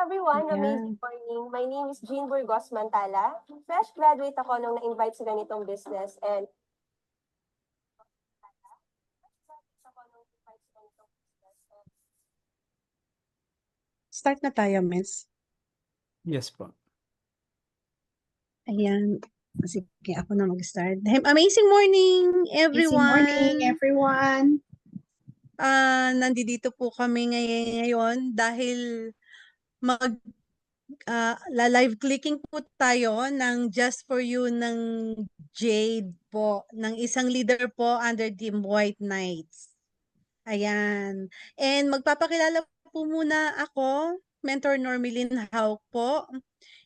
everyone, amazing Ayan. morning. My name is Jean Burgos Mantala. Fresh graduate ako nung na-invite sa ganitong business and Start na tayo, miss. Yes po. Ayan. Sige, ako na mag-start. Amazing morning, everyone. Amazing morning, everyone. Nandito po kami ngayon dahil live clicking po tayo ng Just For You ng Jade po, ng isang leader po under Team White Knights. Ayan. And magpapakilala po muna ako, Mentor Normelyn Hawk po.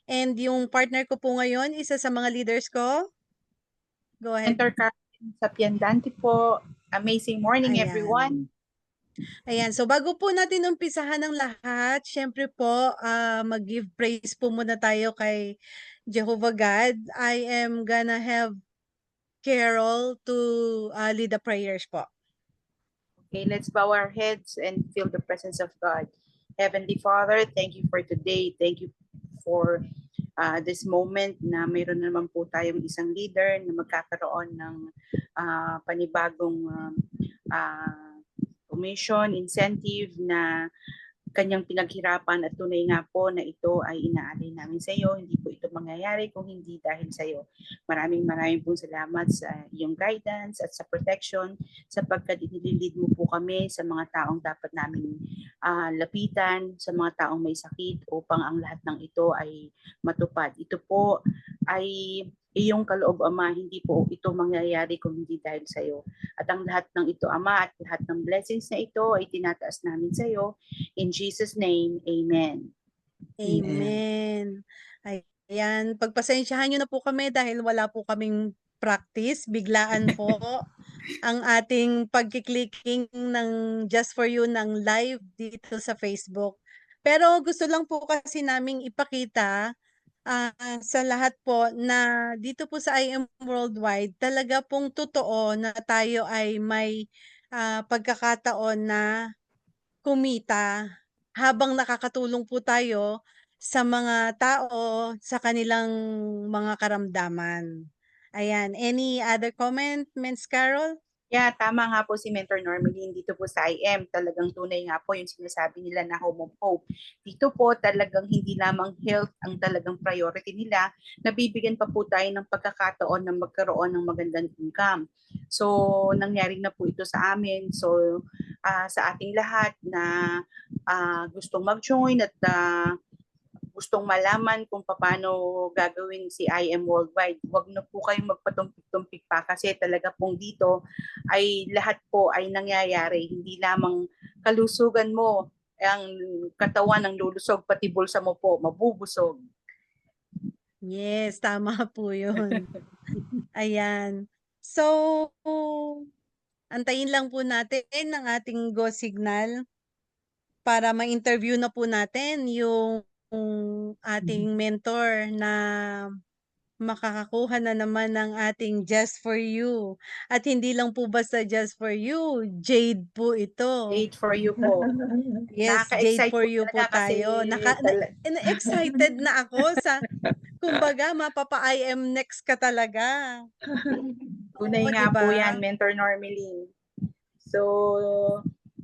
And yung partner ko po ngayon, isa sa mga leaders ko. Go ahead. Mentor Carmen Sapiandante po. Amazing morning, Ayan. everyone. Ayan, so bago po natin umpisahan ng lahat, syempre po, mag-give praise po muna tayo kay Jehovah God. I am gonna have Carol to lead the prayers po. Okay, let's bow our heads and feel the presence of God. Heavenly Father, thank you for today. Thank you for this moment na mayroon naman po tayong isang leader na magkakaroon ng panibagong commission, incentive na kanyang pinaghirapan at tunay nga po na ito ay inaalay namin sa iyo. Hindi po ito mangyayari kung hindi dahil sa iyo. Maraming pong salamat sa iyong guidance at sa protection sapagkat inililid mo po kami sa mga taong dapat namin lapitan, sa mga taong may sakit upang ang lahat ng ito ay matupad. Ito po ay iyong kaloob, Ama, hindi po ito mangyayari kung hindi dahil sa iyo. At ang lahat ng ito, Ama, at lahat ng blessings na ito ay tinataas namin sa iyo. In Jesus' name, Amen. Amen. Ayan, pagpasensyahan nyo na po kami dahil wala po kaming practice. Biglaan po ang ating pagkiklicking ng Just For You ng live dito sa Facebook. Pero gusto lang po kasi naming ipakita sa lahat po na dito po sa IM Worldwide, talaga pong totoo na tayo ay may pagkakataon na kumita habang nakakatulong po tayo sa mga tao sa kanilang mga karamdaman. Ayan, any other comment, Ms. Carol? Yeah, tama nga po si Mentor Normelyn. Dito po sa IM, talagang tunay nga po yung sinasabi nila na home of hope. Dito po talagang hindi lamang health ang talagang priority nila, nabibigyan pa po tayo ng pagkakataon na magkaroon ng magandang income. So, nangyari na po ito sa amin. So, sa ating lahat na gustong mag-join at gustong malaman kung paano gagawin si IM Worldwide, huwag na po kayong magpatumpik-tumpik pa kasi talaga pong dito ay lahat po ay nangyayari. Hindi lamang kalusugan mo, ang katawan ng lulusog, pati bulsa mo po mabubusog. Yes, tama po yun. Ayan. So, antayin lang po natin ang ating go signal para ma-interview na po natin yung ating mentor na makakakuha na naman ng ating Just For You. At hindi lang po basta Just For You, Jade po ito. Jade for you po. Yes, Jade for you po tayo. Excited na ako sa, kumbaga, mapapa-IM next ka talaga. Tunay Oo, nga diba? po yan, Mentor Normelyn. So,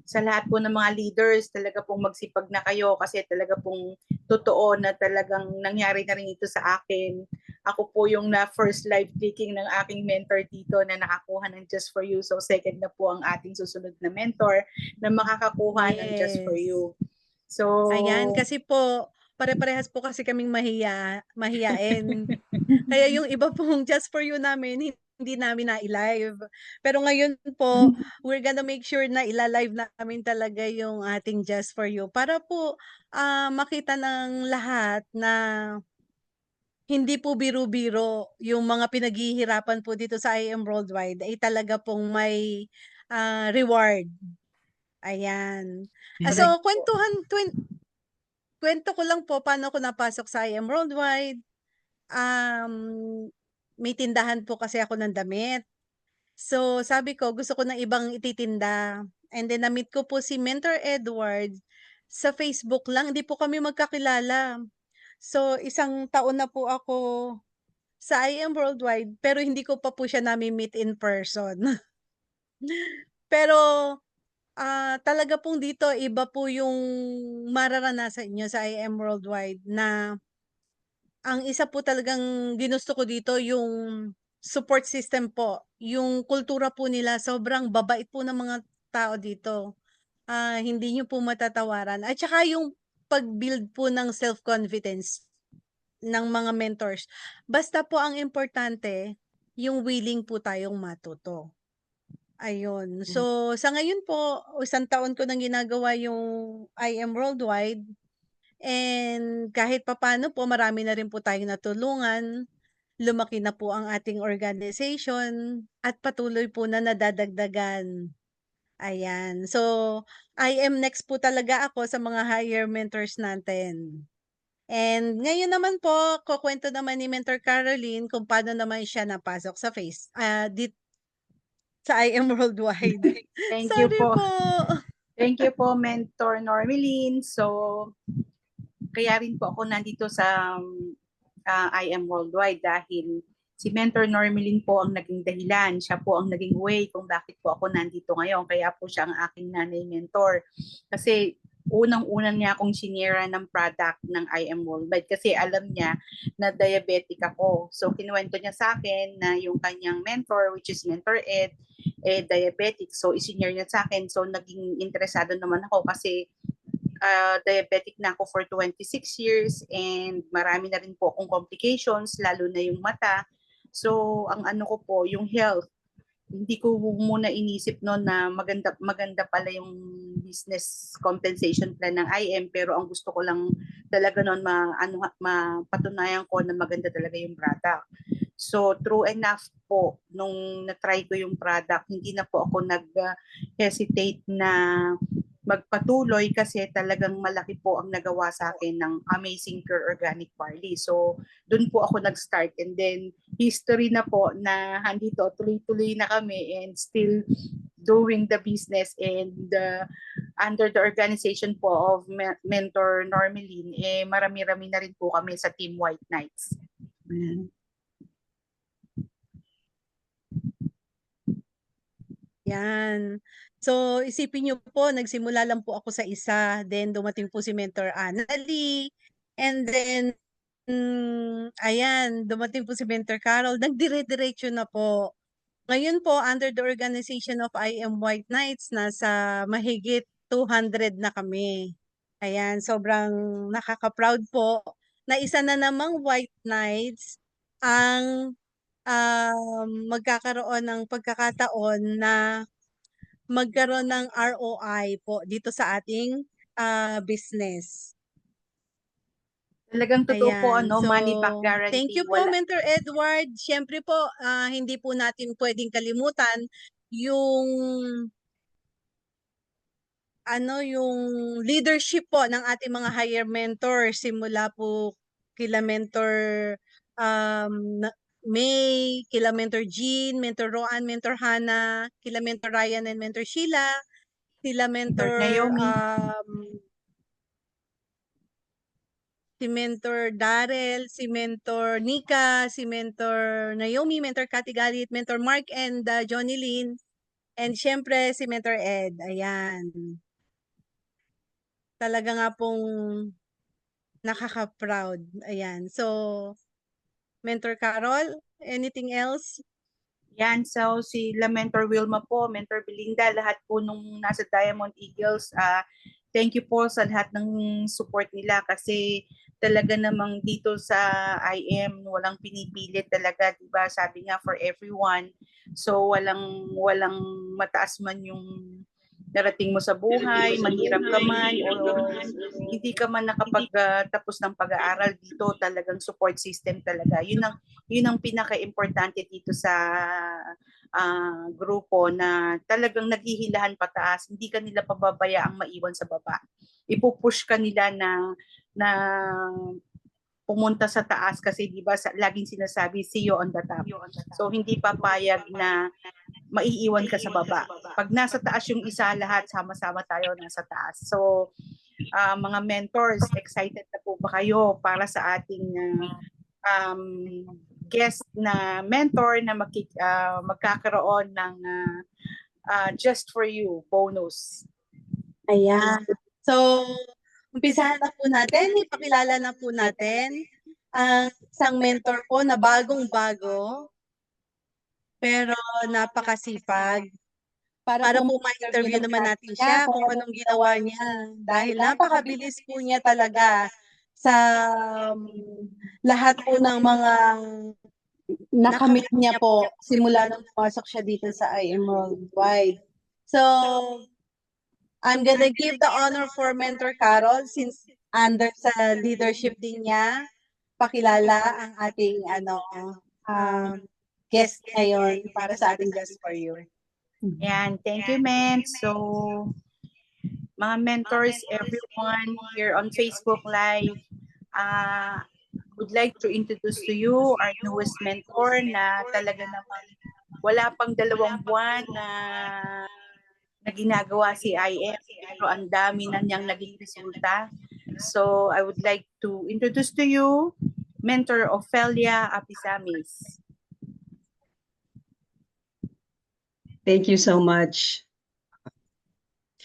sa lahat po ng mga leaders, talaga pong magsipag na kayo kasi talaga pong totoo na talagang nangyari na rin ito sa akin. Ako po yung na first live clicking ng aking mentor dito na nakakuha ng Just For You. So second na po ang ating susunod na mentor na makakakuha ng Just For You. So, ayan, kasi po, pare-parehas po kasi kaming mahiyain. Kaya yung iba pong Just For You namin, hindi namin na-live. Pero ngayon po, we're gonna make sure na ila-live namin talaga yung ating Just For You para po makita ng lahat na hindi po biro-biro yung mga pinaghihirapan po dito sa IM Worldwide ay talaga pong may reward. Ayan. So, kwento ko lang po paano ako napasok sa IM Worldwide. May tindahan po kasi ako ng damit. So, sabi ko, gusto ko ng ibang ititinda. And then, na-meet ko po si Mentor Edward sa Facebook lang, hindi po kami magkakilala. So, 1 taon na po ako sa IM Worldwide, pero hindi ko pa po siya nami-meet in person. Pero, talaga pong dito iba po yung mararanasan niyo sa IM Worldwide na ang isa po talagang ginusto ko dito yung support system po. Yung kultura po nila sobrang babait po ng mga tao dito. Hindi niyo po matatawaran at saka yung pag-build po ng self-confidence ng mga mentors. Basta po ang importante yung willing po tayong matuto. Ayun. So, sa ngayon po, 1 taon ko nang ginagawa yung IM Worldwide and kahit papaano po marami na rin po tayong natulungan. Lumaki na po ang ating organization at patuloy po na nadadagdagan. Ayan. So, I am next po talaga ako sa mga higher mentors natin. And ngayon naman po, kukuwento naman ni Mentor Caroline kung paano naman siya napasok sa sa IM Worldwide. Thank you Sorry po. po. Thank you po, Mentor Normeline. So, kaya rin po ako nandito sa IM Worldwide dahil si Mentor Normeline po ang naging dahilan. Siya po ang naging way kung bakit po ako nandito ngayon. Kaya po siya ang aking nanay mentor. Kasi unang-una niya akong sinira ng product ng IM Worldwide kasi alam niya na diabetic ako. So, kinuwento niya sa akin na yung kanyang mentor, which is Mentor Ed, diabetic. So, isinare niya sa akin. So, naging interesado naman ako kasi diabetic na ako for 26 years and marami na rin po akong complications, lalo na yung mata. So, ang ano ko po, yung health. Hindi ko muna inisip no na maganda pala yung business compensation plan ng IM, pero ang gusto ko lang talaga noon mapatunayan ko na maganda talaga yung product. So true enough po nung na-try ko yung product, hindi na po ako nag-hesitate na magpatuloy kasi talagang malaki po ang nagawa sa akin ng Amazing Pure Organic Barley. So, doon po ako nag-start and then history na po na handito, tuloy-tuloy na kami and still doing the business and under the organization po of Mentor Normeline, marami-rami na rin po kami sa Team White Knights. Yan. So, isipin niyo po, nagsimula lang po ako sa isa, then dumating po si Mentor Annalie, and then, ayan, dumating po si Mentor Carol, nagdire-diretso na po. Ngayon po, under the organization of I Am White Knights, nasa mahigit 200 na kami. Ayan, sobrang nakaka-proud po na isa na namang White Knights ang magkakaroon ng pagkakataon na magkaroon ng ROI po dito sa ating business. Talagang totoo po, Ayan. So, money back guarantee. thank you po, Mentor Edward. Siyempre po, hindi po natin pwedeng kalimutan yung yung leadership po ng ating mga higher mentors simula po kila Mentor May, kila Mentor Jean, Mentor Roan, Mentor Hannah, kila Mentor Ryan and Mentor Sheila, sila Mentor Naomi. Si Mentor Darrell, si Mentor Nika, si Mentor Naomi, Mentor Cathy Galit, Mentor Mark and Johnny Lynn, and syempre si Mentor Ed. Ayan. Talaga nga pong nakaka-proud. Ayan. So, Mentor Carol, anything else? Yan, so sila Mentor Wilma po, Mentor Belinda, lahat po nung nasa Diamond Eagles, thank you po sa lahat ng support nila kasi talaga namang dito sa IM walang pinipilit talaga, 'di ba? Sabi nga for everyone. So walang mataas man yung narating mo sa buhay, mahirap ka man o hindi ka man nakapagtapos ng pag-aaral dito, talagang support system talaga. Yun ang pinaka-importante dito sa grupo na talagang naghihilahan pataas, hindi ka nila pababayaang maiwan sa baba. Ipupush ka nila na pumunta sa taas kasi 'di ba laging sinasabi see you on the top. So hindi papayag na maiiwan ka sa baba. Pag nasa taas yung isa, lahat sama-sama tayo nasa taas. So mga mentors, excited na po ba kayo para sa ating guest na mentor na magkakaroon ng Just for You bonus? Ayan. So, umpisahan na po natin, ipakilala na po natin ang isang mentor po na bagong-bago, pero napakasipag. Para po ma-interview naman natin siya kung anong ginawa niya. Dahil napakabilis po niya talaga sa lahat po ng mga nakamit niya po simula nung pumasok siya dito sa IM Worldwide. So, I'm gonna give the honor for Mentor Carol since under sa leadership din niya. Pakilala ang ating guest ngayon para sa ating Just for You. And thank you, Men. So, mga mentors, everyone here on Facebook Live, would like to introduce to you our newest mentor na talaga naman wala pang 2 buwan na ginagawa si IM, pero ang dami na niyang naging resulta. So, I would like to introduce to you Mentor Ophelia Apisamis. Thank you so much.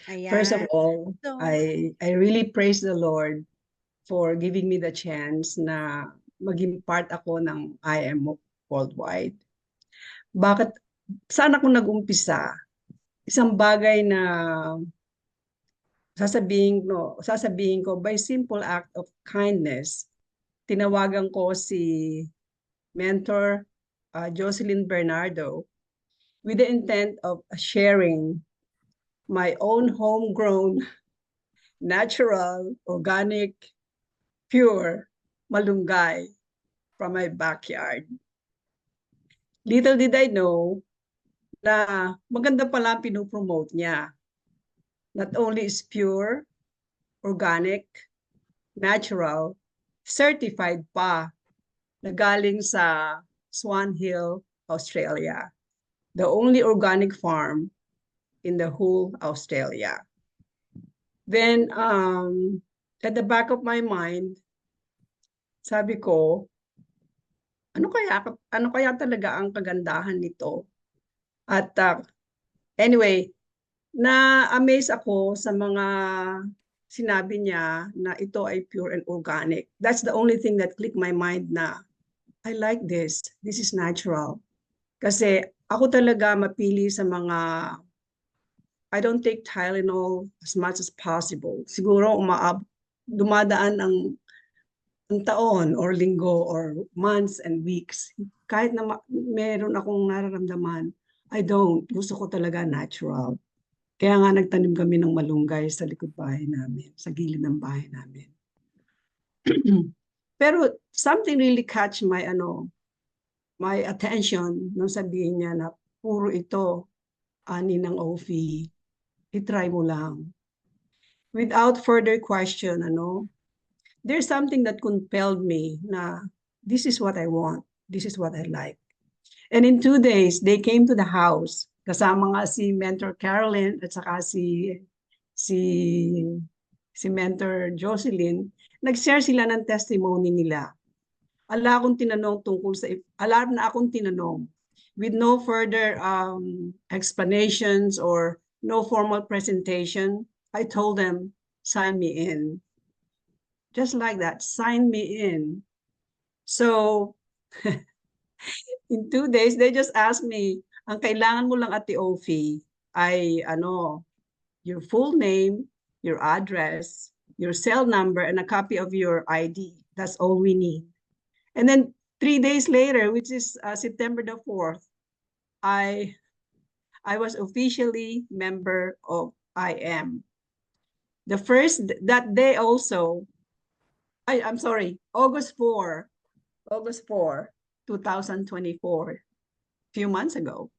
Ayan. First of all, So- I really praise the Lord for giving me the chance na maging part ako ng IM Worldwide. Bakit? Saan ako nag-umpisa? Isang bagay na sasabihin ko by simple act of kindness. Tinawagan ko si Mentor Jocelyn Bernardo with the intent of sharing my own homegrown, natural, organic, pure malunggay from my backyard. Little did I know na maganda pala ang pinopromote niya. Not only is pure, organic, natural, certified pa na galing sa Swan Hill, Australia. The only organic farm in the whole Australia. Then, at the back of my mind, sabi ko, ano kaya talaga ang kagandahan nito? At anyway, na-amaze ako sa mga sinabi niya na ito ay pure and organic. That's the only thing that clicked my mind na I like this. This is natural. Kasi ako talaga mapili sa mga I don't take Tylenol as much as possible. Siguro dumadaan ang taon or linggo or months and weeks. Kahit na meron akong nararamdaman, I don't. Gusto ko talaga natural. Kaya nga nagtanim kami ng malunggay sa likod bahay namin, sa gilid ng bahay namin. Pero something really catch my attention nung sabihin niya na puro ito ani ng Ophi. I-try mo lang. Without further question, there's something that compelled me na this is what I want. This is what I like. And in 2 days, they came to the house. Kasama nga si Mentor Carolyn at saka si Mentor Jocelyn. Nag-share sila ng testimony nila. Alarm na akong tinanong with no further explanations or no formal presentation. I told them, sign me in. Just like that, sign me in. So, in 2 days, they just asked me, ang kailangan mo lang, Ate Ophi, ay your full name, your address, your cell number, and a copy of your ID. That's all we need. And then 3 days later, which is September the 4th, I was officially member of IM. That day also, I'm sorry, August 4, 2024, few months ago.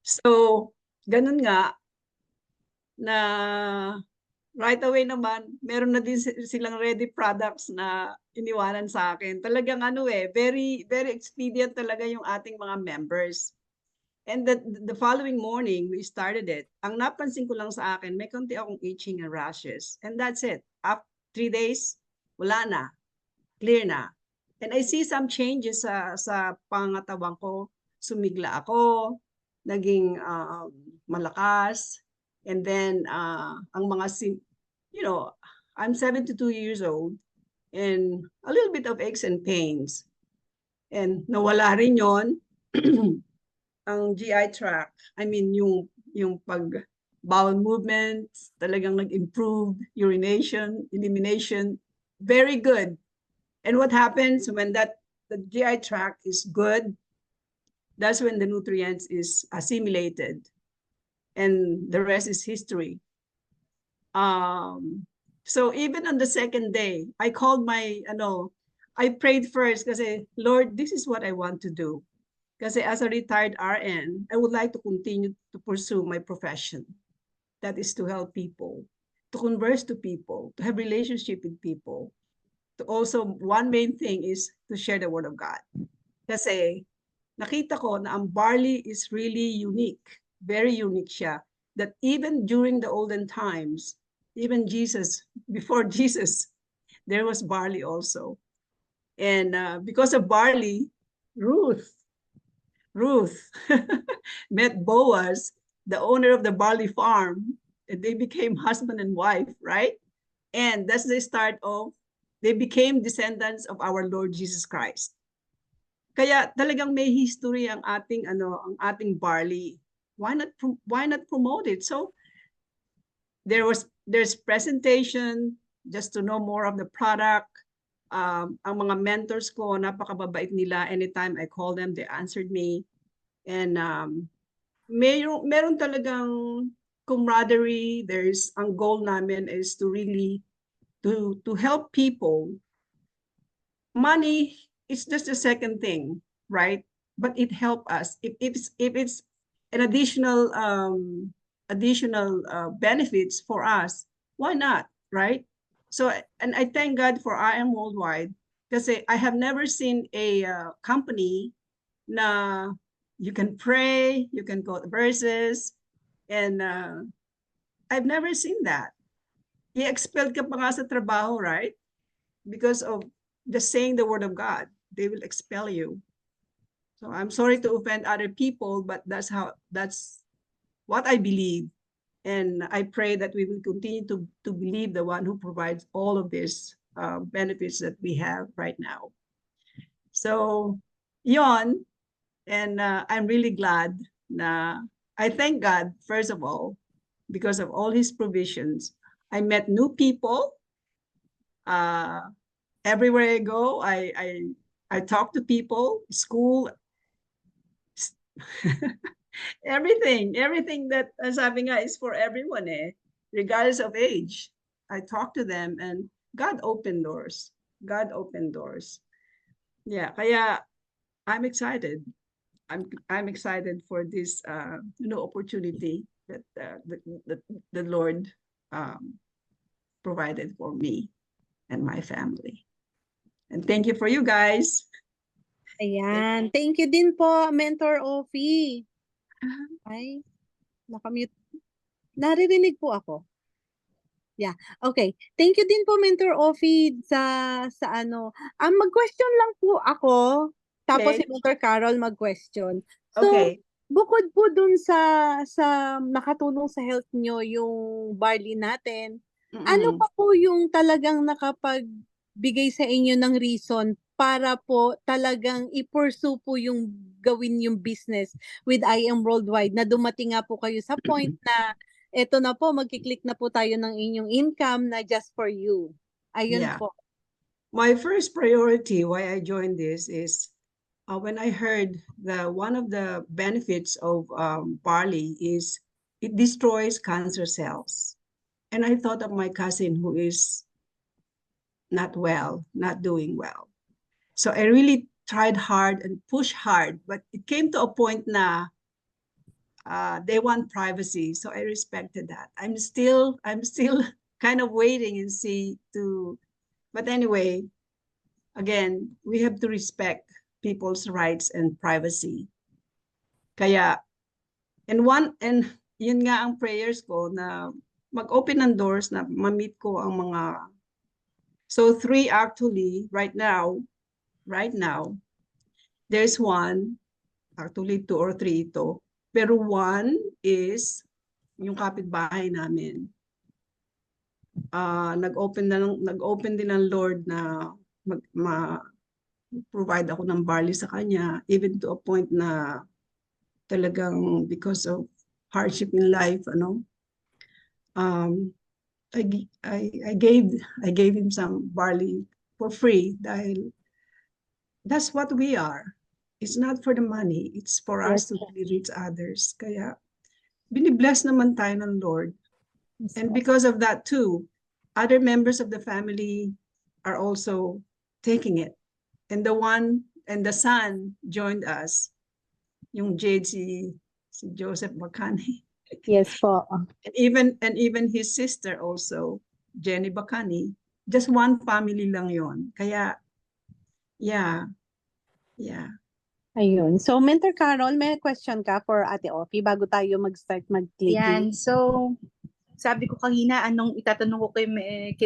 So, ganun nga, na right away naman, meron na din silang ready products na iniwanan sa akin. Talagang very, very expedient talaga yung ating mga members. And the following morning, we started it. Ang napansin ko lang sa akin, may konti akong itching and rashes. And that's it. After 3 days, wala na. Clear na. And I see some changes sa pangatawan ko. Sumigla ako, naging malakas. And then, ang mga, I'm 72 years old and a little bit of aches and pains. And nawala rin yon. Ang GI tract, I mean, yung bowel movements, talagang nag-improve, urination, elimination, very good. And what happens when the GI tract is good, that's when the nutrients is assimilated. And the rest is history. So even on the second day, I called I prayed first kasi, Lord, this is what I want to do. Kasi as a retired RN, I would like to continue to pursue my profession. That is to help people, to converse to people, to have relationship with people. To also, one main thing is to share the word of God. Kasi nakita ko na ang barley is really unique. Very unique siya. That even during the olden times, even before Jesus, there was barley also. And because of barley, Ruth met Boaz, the owner of the barley farm, and they became husband and wife, right? And that's the start of, they became descendants of our Lord Jesus Christ. Kaya talagang may history ang ating barley. Why not promote it? So there's presentation just to know more of the product. Ang mga mentors ko, napakababait nila. Anytime I call them, they answered me. And meron talagang camaraderie. Ang goal namin is to really to help people. Money is just a second thing, right? But it helps us. If it's an additional benefits for us, why not, right? So, and I thank God for IM Worldwide kasi I have never seen a company na you can pray, you can quote verses, and I've never seen that. I-expelled ka pa nga sa trabaho, right? Because of just saying the word of God, they will expel you. So I'm sorry to offend other people, but that's what I believe. And I pray that we will continue to believe the one who provides all of these benefits that we have right now. So, yon, and I'm really glad na I thank God, first of all, because of all his provisions. I met new people. Everywhere I go, I talk to people, school, everything that sabi nga is for everyone regardless of age. I talk to them and God opened doors. Yeah, kaya I'm excited. I'm excited for this opportunity that the Lord provided for me and my family. And thank you for you guys. Ayan. Thank you din po, Mentor Ofi. Ay, nakamute. Naririnig po ako. Yeah. Okay. Thank you din po, Mentor Ofi, sa mag-question lang po ako. Tapos si Okay. Mentor Carol mag-question. So, Okay. bukod po dun sa nakatulong sa health nyo yung barley natin, ano pa po yung talagang nakapagbigay sa inyo ng reason para po talagang i-pursue po yung gawin yung business with IM Worldwide na dumating nga po kayo sa point na eto na po, magkiklik na po tayo ng inyong income na just for you. Ayun Yeah. po. My first priority why I joined this is when I heard one of the benefits of barley is it destroys cancer cells. And I thought of my cousin who is not doing well. So I really tried hard and pushed hard, but it came to a point na they want privacy. So I respected that. I'm still kind of waiting and see but anyway, again, we have to respect people's rights and privacy. Kaya And yun nga ang prayers ko na mag-open ng doors na ma-meet ko ang mga. So 3 actually right now, there's one, actually 2 or 3 ito. Pero one is yung kapitbahay namin. Nag-open din ng Lord na provide ako ng barley sa kanya, even to a point na talagang because of hardship in life, I gave him some barley for free dahil that's what we are. It's not for the money, it's for us to really reach others. Kaya binibless naman tayo ng Lord. And because of that too, other members of the family are also taking it. And the son joined us, yung Jade, si Joseph Bacani. Yes po. And even his sister also, Jenny Bacani. Just one family lang yon. Kaya, yeah. Ayun. So, Mentor Carol, may question ka for Ate Ofi bago tayo mag-start mag-clicking? Yan. So, sabi ko kanina, anong itatanong ko kay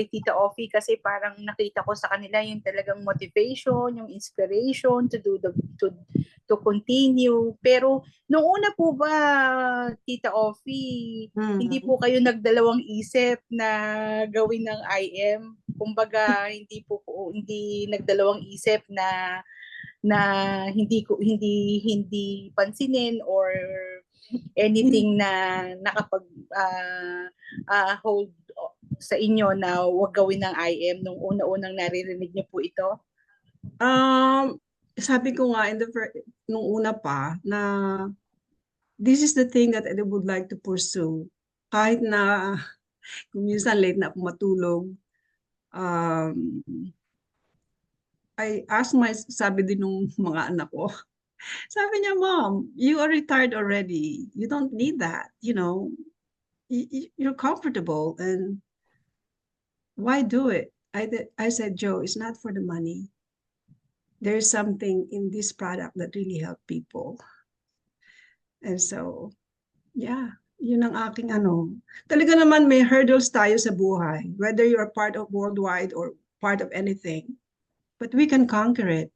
Tita Ofi kasi parang nakita ko sa kanila yung talagang motivation, yung inspiration to continue. Pero nung una po ba, Tita Ofi, hindi po kayo nagdalawang isip na gawin ng IM? Kumbaga, hindi nagdalawang isip na hindi pansinin or anything na nakapag hold sa inyo na wag gawin ng IM nung una-unang naririnig niyo po ito? Sabi ko nga nung una pa na this is the thing that I would like to pursue. Kahit na kung minsan late na ako matulog, sabi din nung mga anak ko, sabi niya, Mom, you are retired already. You don't need that. You're comfortable and why do it? I said, Joe, it's not for the money. There's something in this product that really help people. And so, yeah, yun ang aking Talaga naman may hurdles tayo sa buhay, whether you're part of worldwide or part of anything. But we can conquer it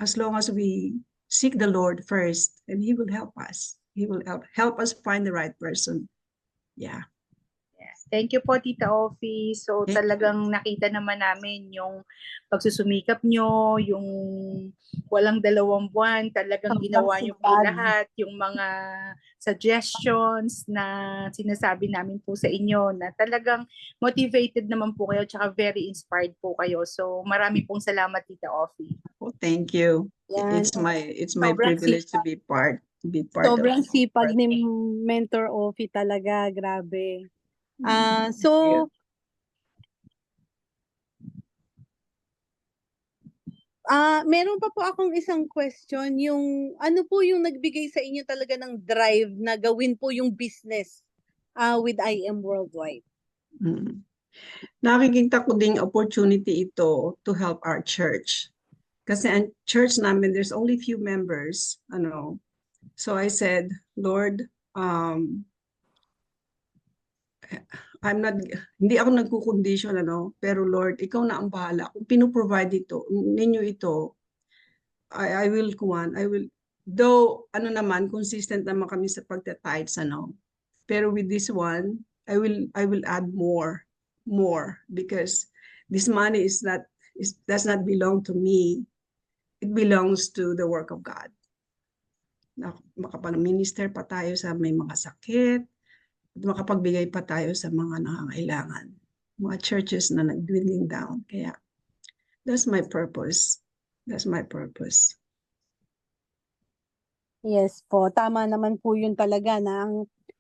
as long as we seek the Lord first, and He will help us. He will help us find the right person. Yeah. Yes. Thank you po, Tita Ofi. So, talagang nakita naman namin yung pagsusumikap nyo, yung walang 2 buwan, talagang ginawa nyo po lahat, yung mga suggestions na sinasabi namin po sa inyo na talagang motivated naman po kayo tsaka very inspired po kayo. So, marami pong salamat, Tita Ofi. Oh, thank you. Yan. It's my Sobrang privilege to be part Sobrang of sipag ni Mentor Ofi talaga, grabe. So, meron pa po akong isang question, yung ano po yung nagbigay sa inyo talaga ng drive na gawin po yung business with IM Worldwide? Nakikita ko ding opportunity ito to help our church. Kasi ang church namin, there's only few members, So I said, Lord, hindi ako nagkukondisyon, pero Lord, ikaw na ang bahala. Kung pinuprovide ninyo ito, I will, though, consistent naman kami sa pagta-tithes, Pero with this one, I will add more, because this money does not belong to me. It belongs to the work of God. Makapag-minister pa tayo sa may mga sakit, at makapagbigay pa tayo sa mga nangangailangan, mga churches na nag-dwindling down. Kaya that's my purpose. Yes po, tama naman po yun talaga na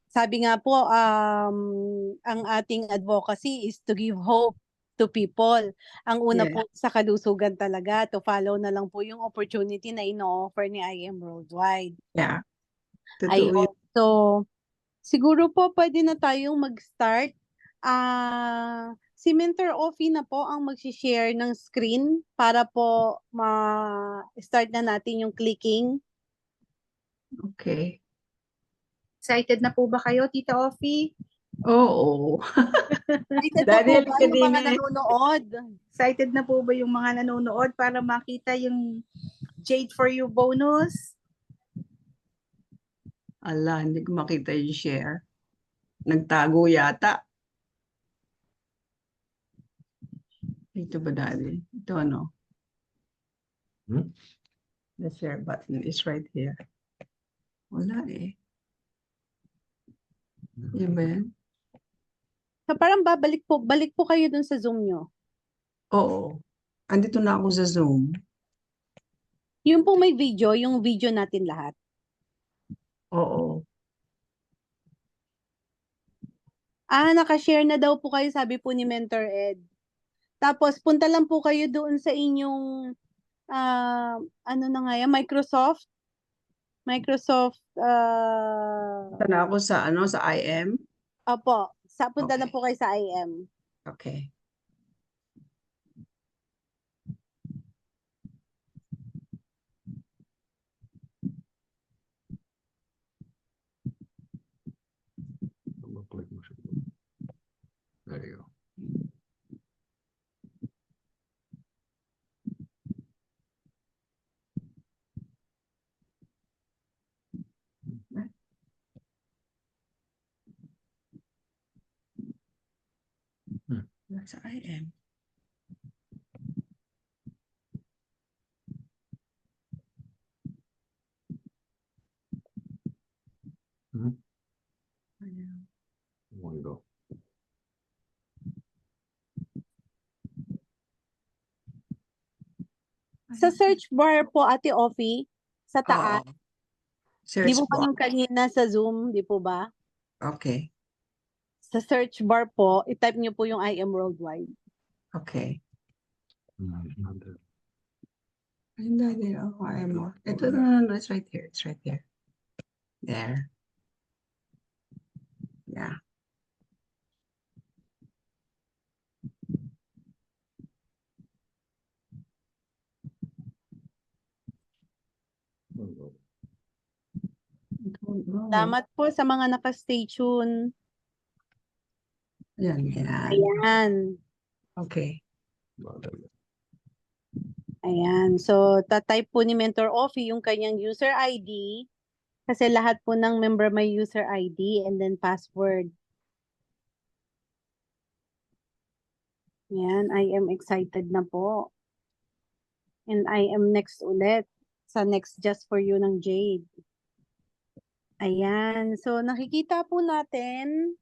sabi nga po, ang ating advocacy is to give hope to people. Ang una po sa kalusugan talaga, to follow na lang po yung opportunity na ino-offer ni IM Worldwide. Yeah. Ayun. So, siguro po pwede na tayong mag-start. Si Mentor Ofi na po ang mag-share ng screen para po ma-start na natin yung clicking. Okay. Excited na po ba kayo, Tita Offie? Oo. Excited na po Dahil ba yung mga kanina eh. nanonood? Excited na po ba yung mga nanonood para makita yung Jade for You bonus? Ala, hindi ko makita yung share. Nagtago yata. Ito ba, Daddy? Ito ano? The share button is right here. Wala eh. Yan ba yan? So parang balik po kayo dun sa Zoom nyo. Oo. Andito na ako sa Zoom. Yung po may video, yung video natin lahat. Oo. Nakashare na daw po kayo, sabi po ni Mentor Ed. Tapos punta lang po kayo doon sa inyong ano na nga yan, Microsoft. Punta na ako sa ano, sa IM. Opo, punta na Okay. po kayo sa IM. Okay. Click mo siya. There you go. Sa IM. Ayan. There you go. Sa search bar po, Ate Offie, sa taas, Oo. di Search po ba bar. yung kanina sa Zoom, di po ba? Okay. Sa search bar po, i-type niyo po yung IM Worldwide. Okay. Another. Ayun, Daddy. Oh, IM more. Ito, no, it's right here. It's right here. There. Yeah. I don't know. Salamat po sa mga naka-stay tune. Ayan, ayan. Ayan. Okay. There you go. Ayan. So, tatype po ni Mentor Offie yung kanyang user ID kasi lahat po ng member may user ID and then password. Ayan. I am excited na po. And I am next ulit sa next Just For You ng Jade. Ayan. So, nakikita po natin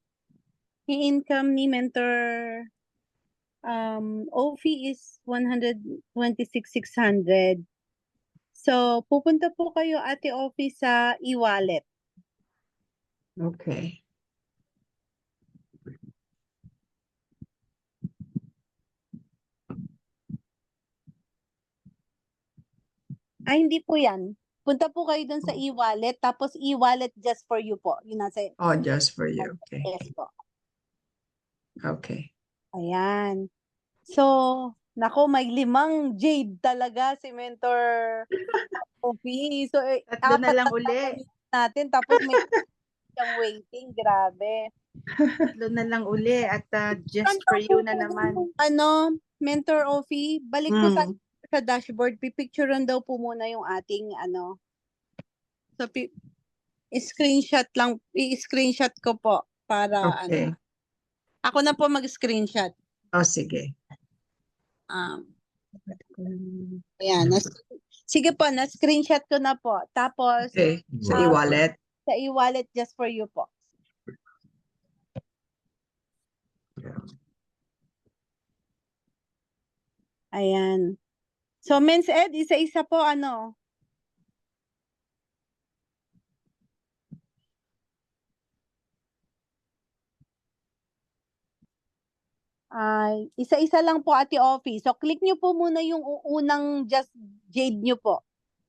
yung income ni Mentor Offie is 126,600. So, pupunta po kayo, Ate Offie, sa e-wallet. Okay. Hindi po yan. Punta po kayo dun sa e-wallet, tapos e-wallet just for you po. Yun nasa Oh, just for you. Okay. yes po. Okay. Ayan. So, nako, may 5 Jade talaga si Mentor Offie. So, Tatlo na 4 lang uli. natin, tapos may siyang waiting. Grabe. Tatlo na lang uli at just for you na naman. Mentor Offie, balik po Mm. sa dashboard, pipicturean daw po muna yung ating so screenshot lang, i-screenshot ko po para Okay. ako na po mag-screenshot. Oh, sige. Ayan, sige po, na-screenshot ko na po. Tapos Okay. Sa Ah, e-wallet. sa e-wallet just for you po. Yeah. Ayan. So, Men's Ed, isa-isa po isa-isa lang po, Ate Offie. So, click nyo po muna yung unang Just Jade nyo po.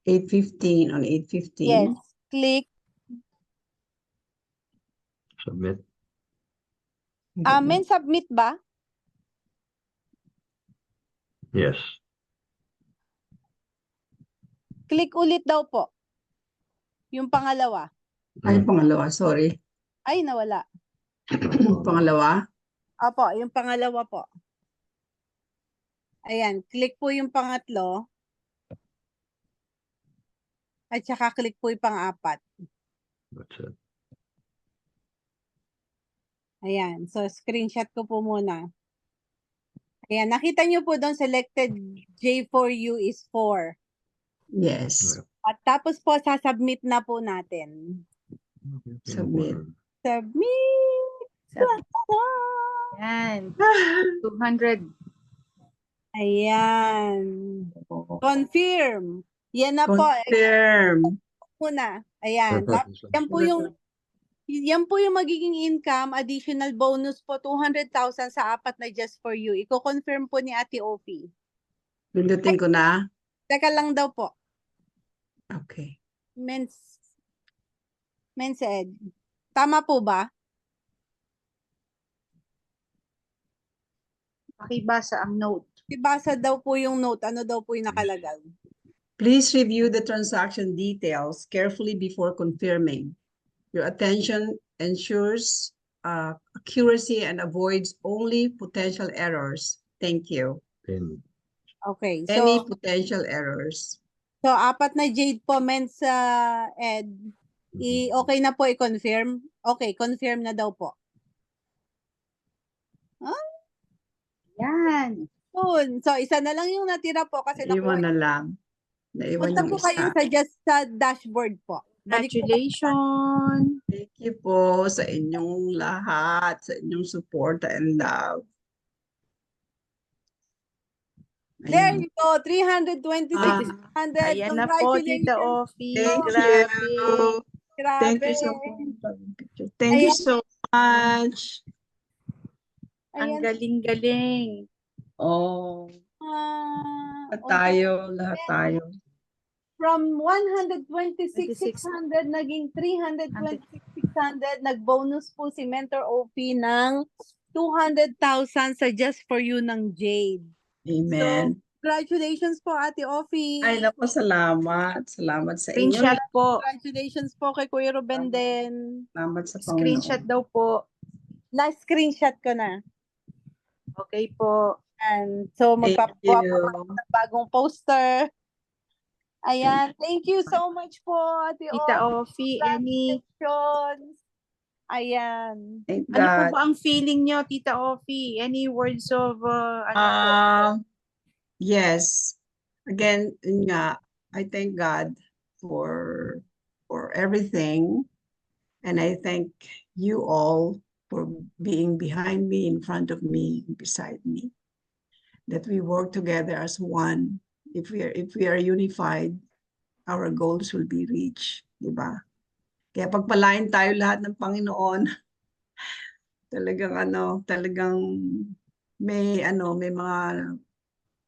8:15 on 8:15. Yes. Click. Submit. Men submit ba? Yes. Click ulit daw po. Yung pangalawa. Ay, pangalawa, sorry. Ay, nawala. Pangalawa. Opo, yung pangalawa po. Ayan, click po yung pangatlo. At saka click po yung pang-apat. That's it. Ayan, so screenshot ko po muna. Ayan, nakita nyo po doon selected J4U is 4. Yes. At tapos po, sasubmit na po natin. Submit. Submit! Yan. 200. Ayan. Confirm. Yan na po. Confirm. Muna. Ayan. Tapos, yan po yung magiging income, additional bonus po, 200,000 sa 4 na just for you. Iko-confirm po ni Ate Ophie. Pindutin ko na. Teka lang daw po. Okay. Men's ed. Tama po ba? Pakibasa ang note. Ibasa daw po yung note. Ano daw po yung nakalagay? Please review the transaction details carefully before confirming. Your attention ensures accuracy and avoids only potential errors. Thank you. Pin. Okay. Any So, potential errors. 4 na Jade po, men's ed. Okay na po i-confirm? Okay, confirm na daw po. Yan. Yun. So, isa na lang yung natira po kasi Iwan nakuha. na lang. Naiwan Punta yung po kayo isa. sa dashboard po. Balik po. Congratulations. Thank you po sa inyong lahat, sa inyong support and love. There Ayun. you go, 326,000. Ayan na po, Tita Congratulations. Ophie. Thank Grabe. you. Grabe. Thank you so much. Thank you so much. Ang Ayan. galing-galing. Oh, Okay. lahat tayo. From 126,600 naging 326,600. Nag-bonus po si Mentor OP ng 200,000 sa Just For You ng Jade. Amen. Congratulations po, Ate Ophie. Ay, naku, salamat. Salamat sa inyo. Screenshot po. Congratulations po kay Kuya Ruben din. Salamat sa Screenshot Panginoon. daw po. Na-screenshot ko na. Okay po. And so, Thank magpapawa you. po ng bagong poster. Ayan. Thank you so much po, Ate Tita Ophie. Ophie, any... Congratulations. Ayan. Thank Ano po God. ba ang feeling nyo, Tita Ophie? Any words of... ano po? Yes. Again, yun nga, I thank God for everything. And I thank you all for being behind me, in front of me, beside me. That we work together as one. If we are unified, our goals will be reached, di ba? Kaya pagpalain tayo lahat ng Panginoon. Talagang may mga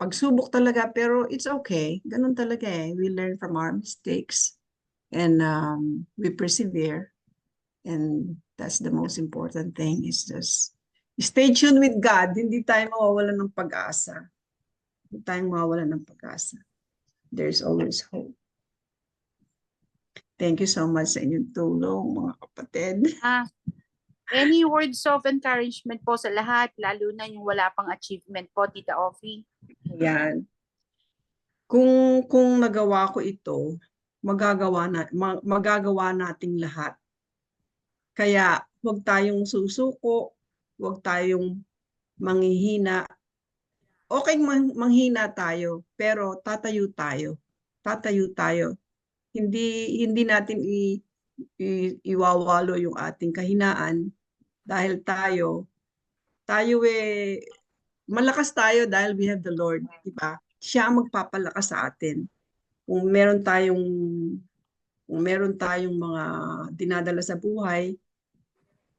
pagsubok talaga, pero it's okay. Ganun talaga eh. We learn from our mistakes and we persevere. And that's the most important thing, is just stay tuned with God. Hindi tayo mawawalan ng pag-asa. Hindi tayo mawawalan ng pag-asa. There's always hope. Thank you so much sa inyong tulong, mga kapatid. Any words of encouragement po sa lahat, lalo na yung wala pang achievement po, Tita Ophie? Yan. Kung nagawa ko ito, magagawa nating lahat. Kaya huwag tayong susuko, huwag tayong manghihina. Okay, manghina tayo, pero tatayo tayo. Tatayo tayo. Hindi natin iwawalo yung ating kahinaan dahil tayo malakas tayo dahil we have the Lord, di ba? Siya ang magpapalakas sa atin. Kung meron tayong mga dinadala sa buhay,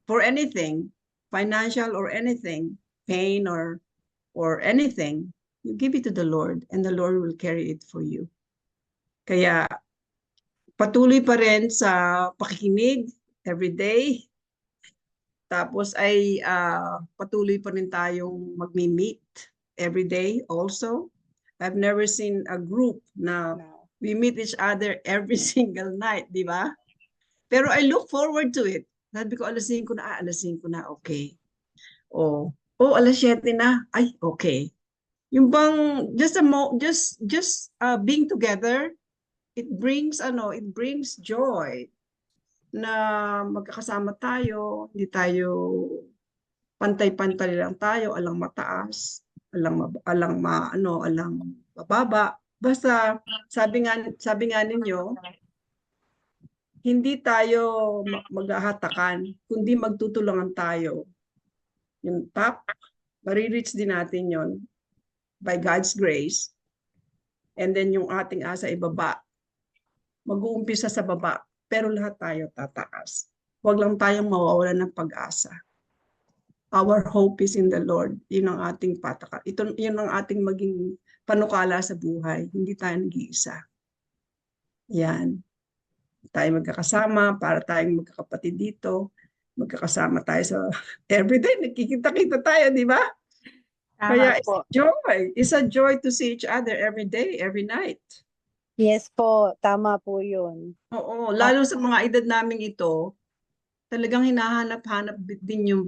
for anything, financial or anything, pain or anything, you give it to the Lord and the Lord will carry it for you. Kaya patuloy pa rin sa pakikinig every day. Tapos ay patuloy pa rin tayong magmi-meet every day also. I've never seen a group na we meet each other every single night, di ba? Pero I look forward to it. Sabi ko, alas 5 na, alas 5 na, okay. Alas 7 na, ay, okay. Yung bang, just being together, it brings joy na magkakasama tayo, hindi tayo pantay-pantay lang tayo, alang mataas, alang mababa. Basta sabi nga ninyo, hindi tayo maghahatakan, kundi magtutulungan tayo. Yung top, marireach din natin yon by God's grace. And then yung ating asa ibaba, mag-uumpisa sa baba, pero lahat tayo tataas. Huwag lang tayong mawawalan ng pag-asa. Our hope is in the Lord. Yun ang ating pataka. Yun ang ating maging panukala sa buhay. Hindi tayo nag-iisa. Yan. Tayo magkakasama, para tayong magkakapatid dito. Magkakasama tayo sa everyday. Nagkikita-kita tayo, di ba? Kaya it's a joy. It's a joy to see each other every day, every night. Yes po, tama po yun. Oo, lalo sa mga edad naming ito, talagang hinahanap-hanap din yung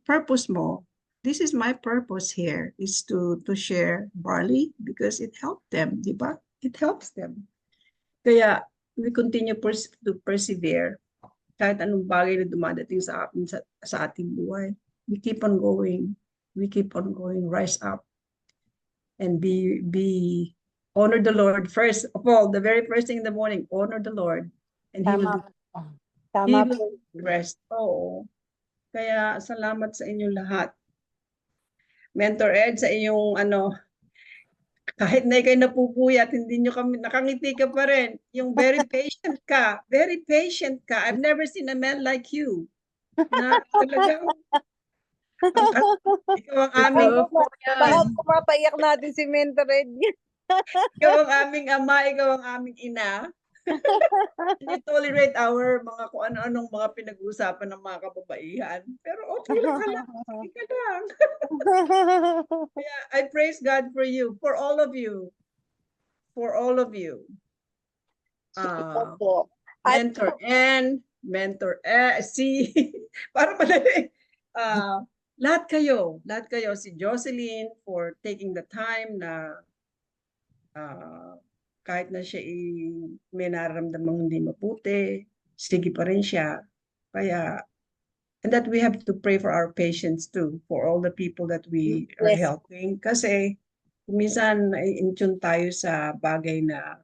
purpose mo. This is my purpose here, is to share barley because it helped them, di ba? It helps them. Kaya we continue to persevere kahit anong bagay na dumadating sa ating buhay. We keep on going. We keep on going, rise up and be honor the Lord first of all. The very first thing in the morning, honor the Lord, and He will do. Tama He po. will rest. Oo. Kaya salamat sa inyong lahat. Mentor Ed, sa iyong kahit na ikay napupuyat, hindi nyo kami, nakangiti ka pa rin. Yung very patient ka. Very patient ka. I've never seen a man like you. Na talagang, ikaw ang aming, Baka pumapaiyak natin si Mentor Ed. ikaw ang aming ama, ikaw ang aming ina. Hindi tolerate our mga kung ano-anong mga pinag-uusapan ng mga kababaihan. Pero okay lang ka lang. Okay ka lang. Kaya I praise God for you, for all of you. For all of you. Opo. Mentor N, Mentor C, para madali. Lahat kayo, si Jocelyn for taking the time na kahit na siya may nararamdamang hindi mabuti, sige pa rin siya. Kaya, and that we have to pray for our patients too, for all the people that we are Yes. helping. Kasi, minsan, in-tune tayo sa bagay na,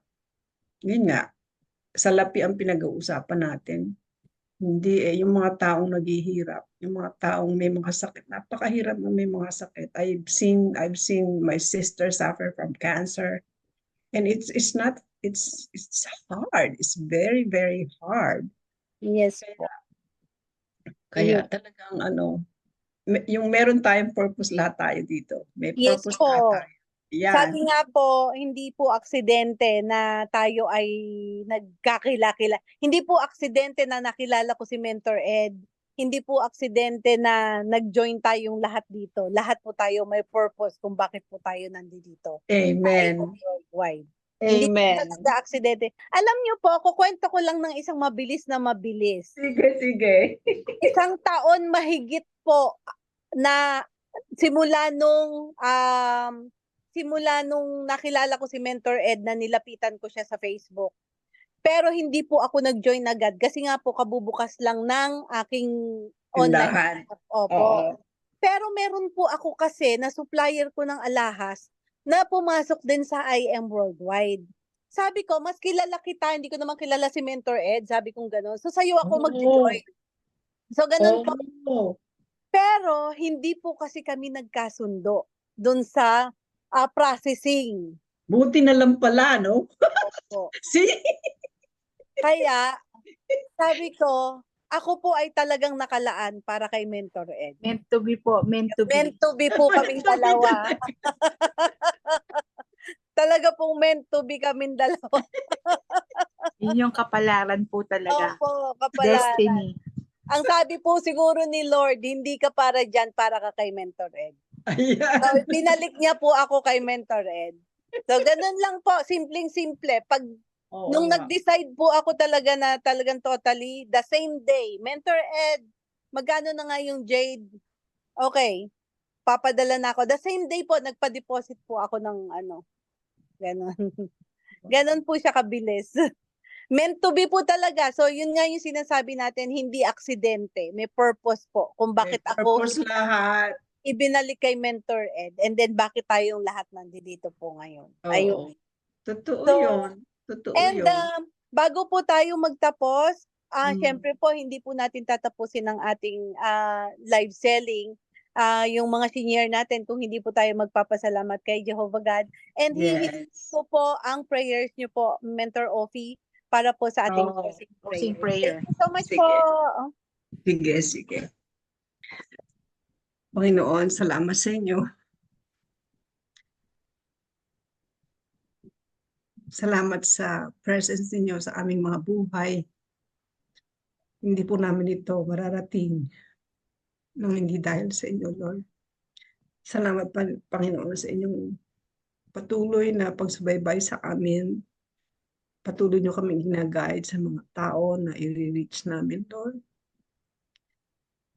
yun nga, salapi ang pinag-uusapan natin. Hindi yung mga taong naghihirap, yung mga taong may mga sakit, napakahirap na may mga sakit. I've seen my sister suffer from cancer. And it's hard. It's very, very hard. Yes po. Kaya talagang yung meron tayong purpose lahat tayo dito. May Yes purpose po. lahat tayo. Yan. Sabi nga po, hindi po aksidente na tayo ay nagkakilala. Hindi po aksidente na nakilala ko si Mentor Ed. Hindi po aksidente na nag-join tayong lahat dito. Lahat po tayo may purpose kung bakit po tayo nandito. Amen. Worldwide. Hindi po talaga aksidente. Alam niyo po, kukwento ko lang ng isang mabilis. Sige. Isang taon mahigit po na simula nung nakilala ko si Mentor Ed na nilapitan ko siya sa Facebook. Pero hindi po ako nag-join agad kasi nga po kabubukas lang ng aking online. Opo. Oo. Pero meron po ako kasi na supplier ko ng alahas na pumasok din sa IM Worldwide. Sabi ko, mas kilala kita, hindi ko naman kilala si Mentor Ed. Sabi kong gano'n. So sa'yo ako mag-join. So ganun po. Pero hindi po kasi kami nagkasundo dun sa processing. Buti na lang pala, no? Opo. See? Kaya, sabi ko, ako po ay talagang nakalaan para kay Mentor Ed. Meant to be po, meant to be. Meant to be po kaming dalawa. Talaga pong meant to be kaming dalawa. Yun yung kapalaran po talaga. Opo, kapalaran. Destiny. Ang sabi po siguro ni Lord, hindi ka para dyan, para ka kay Mentor Ed. Ayan. So, binalik niya po ako kay Mentor Ed. So, ganun lang po, simpleng-simple. Pag Oo Nung nga. nag-decide po ako talaga na talagang totally, the same day, Mentor Ed, magkano na nga yung Jade? Okay, papadala na ako. The same day po, nagpa-deposit po ako ng ganon. Ganon po siya kabilis. Meant to be po talaga. So, yun nga yung sinasabi natin, hindi aksidente. May purpose po kung May bakit ako purpose lahat. ibinalik kay Mentor Ed. And then, bakit tayong lahat nandito po ngayon. Ayun. Oo. Totoo So, yun. Totoo And yun. bago po tayo magtapos, Mm. syempre po hindi po natin tatapusin ang ating live selling. Yung mga senior natin kung hindi po tayo magpapasalamat kay Jehovah God. And hihiling Yes. ko po ang prayers niyo po, Mentor Ofi, para po sa ating Oh, closing closing prayer. prayer. Thank you so much Sige. po. Sige, sige. Panginoon, salamat sa inyo. Salamat sa presence ninyo sa aming mga buhay. Hindi po namin ito mararating nang hindi dahil sa inyo, Lord. Salamat, Panginoon, sa inyong patuloy na pagsubaybay sa amin. Patuloy nyo kami ginaguide sa mga tao na i-reach namin, Lord.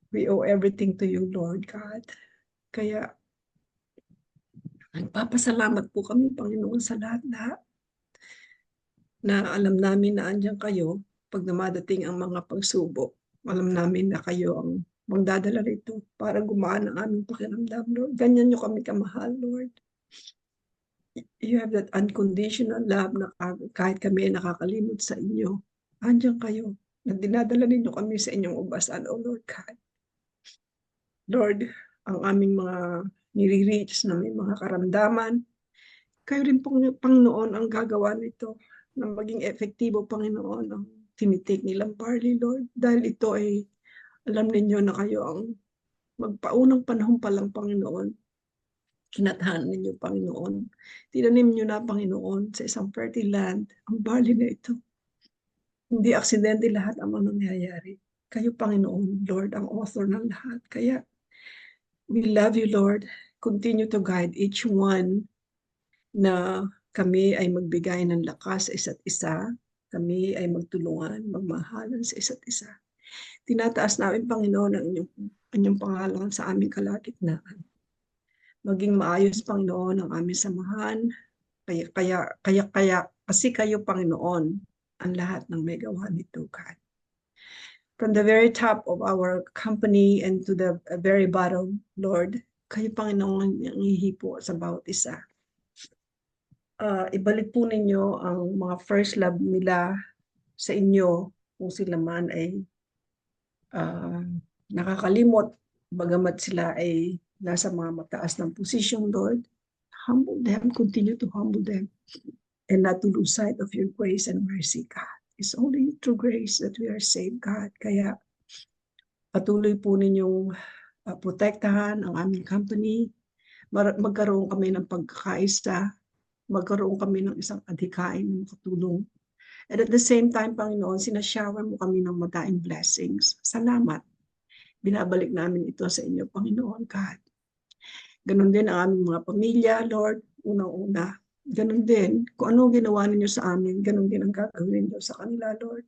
We owe everything to you, Lord God. Kaya, nagpapasalamat po kami, Panginoon, sa lahat-lahat na alam namin na andyan kayo pag dumadating ang mga pagsubok. Alam namin na kayo ang magdadala rito para gumaan ang aming pakiramdam, Lord. Ganyan nyo kami kamahal, Lord. You have that unconditional love na kahit kami ay nakakalimot sa inyo. Andyan kayo. Na dinadala ninyo kami sa inyong ubasan, O Lord God. Lord, ang aming mga nire-reach na may mga karamdaman, kayo rin pong Panginoon ang gagawa nito na maging efektibo, Panginoon, ang tinitake nilang barley, Lord. Dahil ito ay alam ninyo na kayo ang magpaunang panahon pa lang, Panginoon. Kinatahan ninyo, Panginoon. Tinanim nyo na, Panginoon, sa isang fertile land ang barley na ito. Hindi aksidente lahat ang mga nangyayari. Kayo, Panginoon, Lord, ang author ng lahat. Kaya, we love you, Lord. Continue to guide each one na kami ay magbigay ng lakas sa isa't isa. Kami ay magtulungan, magmahalan sa isa't isa. Tinataas namin, Panginoon, ang inyong pangalan sa aming kalagitnaan. Maging maayos, Panginoon, ang aming samahan. Kasi kayo, Panginoon, ang lahat ng may gawa nito, God. From the very top of our company and to the very bottom, Lord, kayo, Panginoon, ang ihipo sa bawat isa. Ibalik po ninyo ang mga first love nila sa inyo kung sila man ay nakakalimot, bagamat sila ay nasa mga mataas ng posisyon, Lord. Humble them, continue to humble them, and not to lose sight of your grace and mercy, God. It's only through grace that we are saved, God. Kaya patuloy po ninyong protektahan ang aming company. Magkaroon kami ng pagkakaisa, magkaroon kami ng isang adhikain ng makatulong. And at the same time, Panginoon, sinashower mo kami ng madaing blessings. Salamat. Binabalik namin ito sa inyo, Panginoon, God. Ganon din ang aming mga pamilya, Lord, unang-una. Ganon din, kung ano ginawa ninyo sa amin, ganon din ang gagawin ninyo sa kanila, Lord.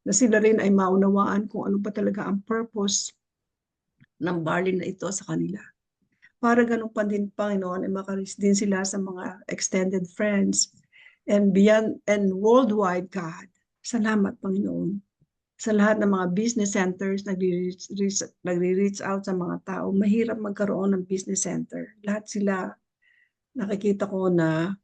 Na sila rin ay maunawaan kung ano ba talaga ang purpose ng barley na ito sa kanila. Para ganun pa din, Panginoon, ay makareach din sila sa mga extended friends and beyond and worldwide, God. Salamat, Panginoon. Sa lahat ng mga business centers, nagre-reach out sa mga tao, mahirap magkaroon ng business center. Lahat sila, nakikita ko na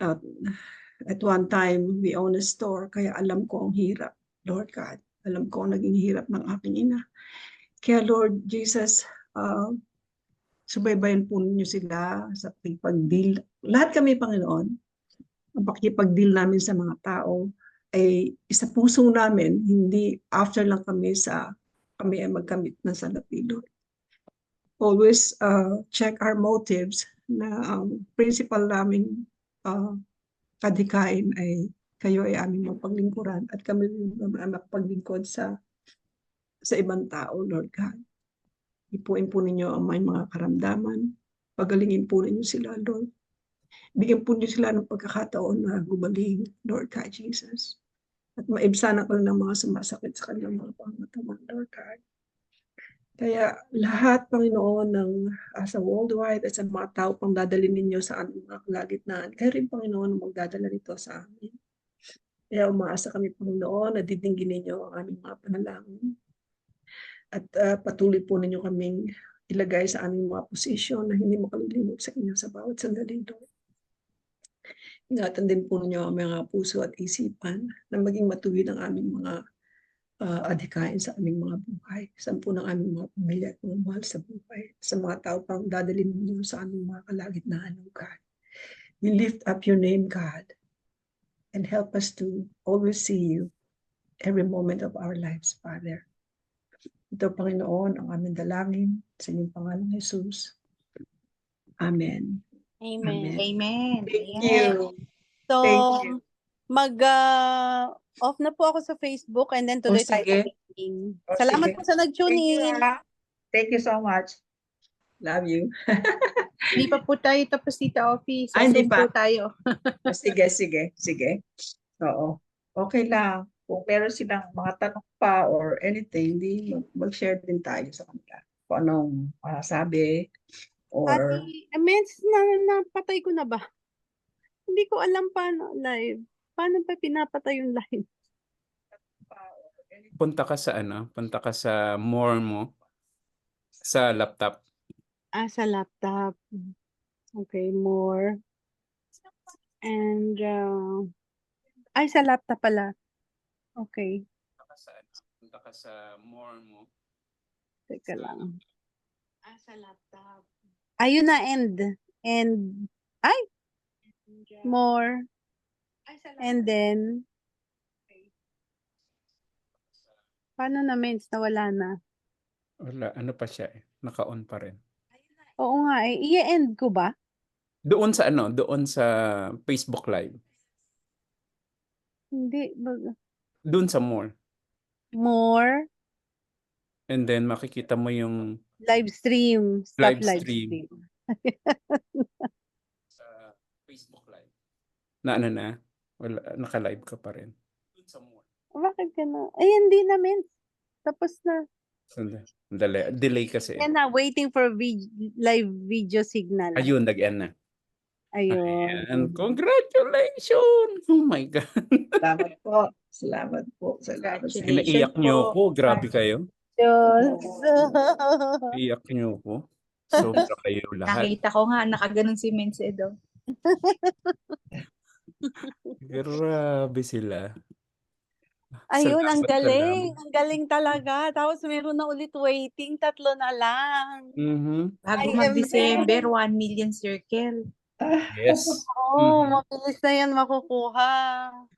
at one time, we own a store, kaya alam ko ang hirap, Lord God. Alam ko ang naging hirap ng aking ina. Kaya Lord Jesus, subaybayan po ninyo sila sa pag-deal. Lahat kami, Panginoon, ang pakipag-deal namin sa mga tao ay isa puso namin, hindi after lang kami ay magkamit ng salapi, Lord. Always check our motives na ang principal naming kadikain ay kayo ay aming mapaglingkuran at kami mapaglingkod sa ibang tao, Lord God. Ipuin po ninyo ang may mga karamdaman. Pagalingin po ninyo sila, Lord. Bigyan po niyo sila ng pagkakataon na gumaling, Lord God Jesus. At maibsanan ko ng mga sumasakit sa kanilang mga pangatawan, Lord God. Kaya lahat, Panginoon, sa worldwide at sa mga tao pang dadalhin ninyo sa aming mga kalagitnaan, kayo rin, Panginoon, ang magdadala nito sa amin. Kaya umaasa kami, Panginoon, na didinggin ninyo ang aming mga panalangin. At patuloy po ninyo kaming ilagay sa aming mga posisyon na hindi makalilimot sa inyo sa bawat sandali, Lord. Ingatan din po ninyo ang mga puso at isipan na maging matuwid ang aming mga adhikain sa aming mga buhay, sa po ng aming mga pamilya at mga mahal sa buhay, sa mga tao pang dadalhin ninyo sa aming mga kalagitnaan, O God. We lift up your name, God, and help us to always see you every moment of our lives, Father. Ito, Panginoon, ang aming dalangin sa inyong pangalan, Jesus. Amen. Amen. Amen. Thank Ayan. you. So, Thank you. off na po ako sa Facebook and then tuloy tayo sa sige. meeting. O, Salamat sige. po sa nag-tune Thank you, in. Thank you so much. Love you. Hindi pa po tayo tapos dito, office. Ay, hindi Zoom pa. po tayo. Sige. Oo. Okay lang. Kung meron silang mga tanong pa or anything, di mag-share din tayo sa kanila. Kung anong sabi or Ate, Mens, napatay ko na ba? Hindi ko alam paano live. Paano pa pinapatay yung live? Punta ka sa punta ka sa more mo sa laptop. Sa laptop. Okay, more. And, sa laptop pala. Okay, Punta ka sa more mo. teka lang. Sa laptop. Ayun na, end. More. And then, paano na, Mens? Nawala na. Wala, ano pa siya eh. Naka-on pa rin. Oo nga, i-end ko ba? Doon sa doon sa Facebook Live. Hindi. Doon sa more. More. And then makikita mo yung Live stream. Stop Live live stream. stream. sa Facebook Live. Na wala, naka-live ka pa rin. Doon sa more. Bakit ka na? Ay, hindi na, Mens. Tapos na. Sandali. Delay kasi. Yan na, waiting for live video signal. Ayun, nag-end na. Ayun. Ayan. Congratulations! Oh my God. salamat po. Salamat po. Salamat. Congratulations. Inaiyak niyo po. ako. Grabe kayo. Diyos. Iyak niyo ako. Sobra kayo lahat. Nakita ko nga, nakaganon si Mencedo. Grabe sila. Ayun, ang Salamat, galing. salamat. Ang galing talaga. Tapos meron na ulit waiting. 3 na lang. Bago I am mag-December, 1 million circle. Yes. Oo, mabilis na yan makukuha.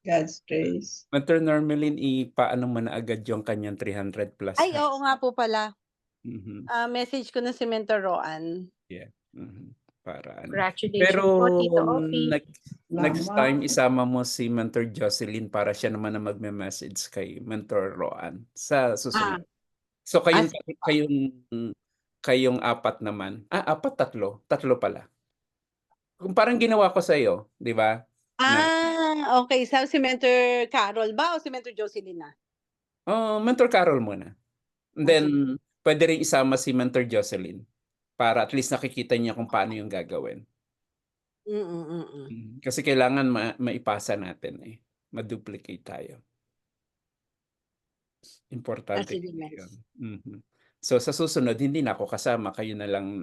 God's grace. Mentor Normalin, paano mo na agad yung kanyang 300 plus? Ay, oo nga po pala. Mhm. Message ko na si Mentor Roan. Mhm. Para Congratulations Pero po, Tito Ofi. next time isama mo si Mentor Jocelyn para siya naman na magme-message kay Mentor Roan sa susunod. So kayong apat naman. Apat, tatlo pala. Kung parang ginawa ko sa iyo, 'di ba? Okay. So, si Mentor Carol ba o si Mentor Jocelyn na? Mentor Carol muna. And then pwede rin isama si Mentor Jocelyn para at least nakikita niya kung paano yung gagawin. Kasi kailangan maipasa natin eh. Ma-duplicate tayo. Importante Sige, yun. So sa susunod, hindi na ako kasama. Kayo na lang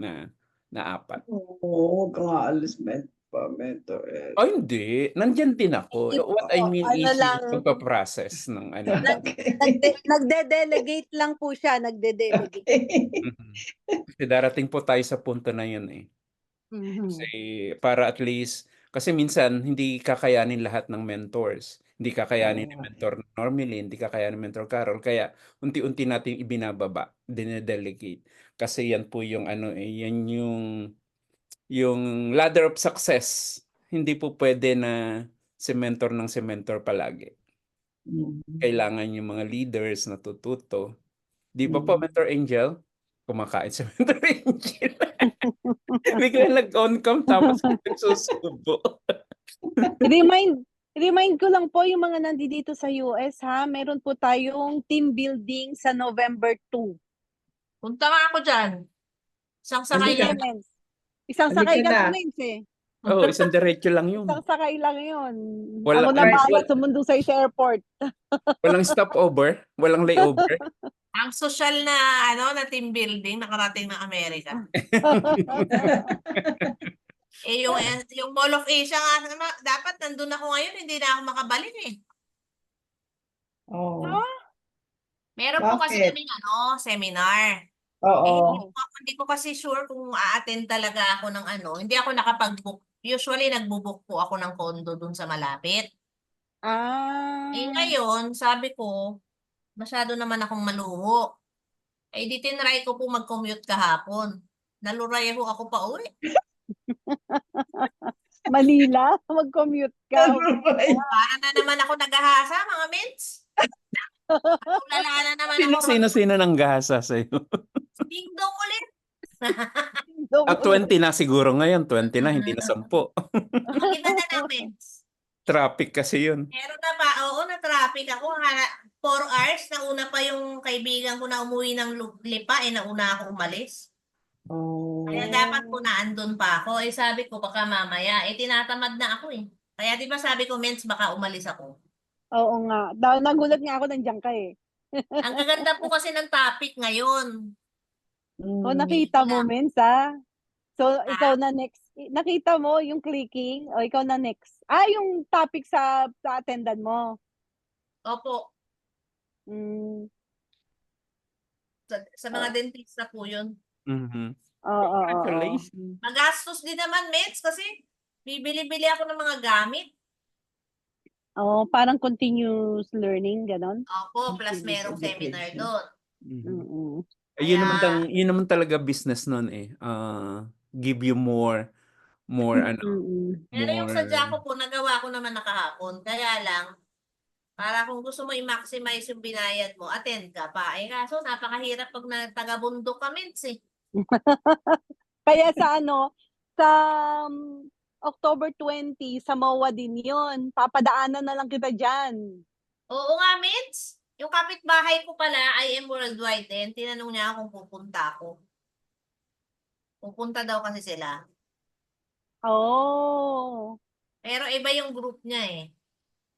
na apat. Oo, kaalis mentor. Hindi. Nandyan din ako. Hindi po. What I mean Ano is lang. yung pagpaprocess ng Nagde-delegate lang po siya. Nagde-delegate. Kasi darating po tayo sa punto na yun eh. Kasi para at least, kasi minsan hindi kakayanin lahat ng mentors. Hindi kakayanin ni Mentor Normalin, hindi kakayanin ni Mentor Carol. Kaya unti-unti natin ibinababa, dinedelegate. Kasi yan po yung yan yung ladder of success. Hindi po pwede na si mentor palagi. Kailangan yung mga leaders na tututo. Di ba po, Mentor Angel? Kumakain si Mentor Angel. Biglang nag-on cam tapos nagsusubo. Remind ko lang po yung mga nandito sa US ha, meron po tayong team building sa November 2. Punta nga ako dyan. Isang sakay Halika. lang. Clemens. Isang Halika sakay ka, na. Clemens eh. Oh, isang diretso lang yun. Isang sakay lang yun. Wala- Ako na Right. bahala sumundo sa airport. Walang stopover, walang layover. Ang social na na team building nakarating ng Amerika. Yung Mall of Asia nga dapat nandun ako ngayon, hindi na ako makabalik eh. Oh. Meron po kasi Bakit? kaming seminar. Oo. Hindi ko kasi sure kung a-attend talaga ako ng hindi ako nakapag-book. Usually nagbo-book po ako ng condo dun sa malapit. Ngayon, sabi ko, masyado naman akong maluho. Di tinry ko po mag-commute kahapon. Naluray ako pa uwi. Manila, mag-commute ka. Para na naman ako naghahasa, mga mens. Tulala na naman ako. Sino nang gasa sa'yo? Ding dong ulit. At 20 na siguro ngayon, 20 na, hindi na 10. Maganda na ng mens. Traffic kasi yun. Meron na ba? Oo, na-traffic ako. 4 hours. Nauna pa yung kaibigan ko na umuwi ng Lipa. Nauna ako umalis. Oh. Kaya dapat po na andun pa ako. Sabi ko baka mamaya. Tinatamad na ako eh. Kaya di ba sabi ko, mens, baka umalis ako. Oo nga. Nagulat nga ako nandiyan ka eh. Ang gaganda po kasi ng topic ngayon. O nakita mo, Mens, ha? So, ikaw na next. Nakita mo yung clicking? O ikaw na next. Yung topic sa attendan mo. Opo. Mm. Sa mga dentista po yun. Mhm. Oo. Congratulations. Magastos din naman, mens, kasi bibili-bili ako ng mga gamit. Oo, parang continuous learning, ganon. Opo, plus merong seminar doon. Mhm. Mm. Yun naman talaga business nun eh. Give you more Mm. Pero yung sadya ko po, nagawa ko naman nakahapon. Kaya lang, para kung gusto mo i-maximize yung binayad mo, attend ka pa. Kaso napakahirap pag taga-bundok ka, mens eh. Kaya sa sa October 20, sa MOA din yun. Papadaanan na lang kita dyan. Oo nga, mens. Yung kapitbahay ko pala, I am worldwide din. Tinanong niya kung pupunta ako. Pupunta daw kasi sila. Oo. Pero iba yung group niya eh.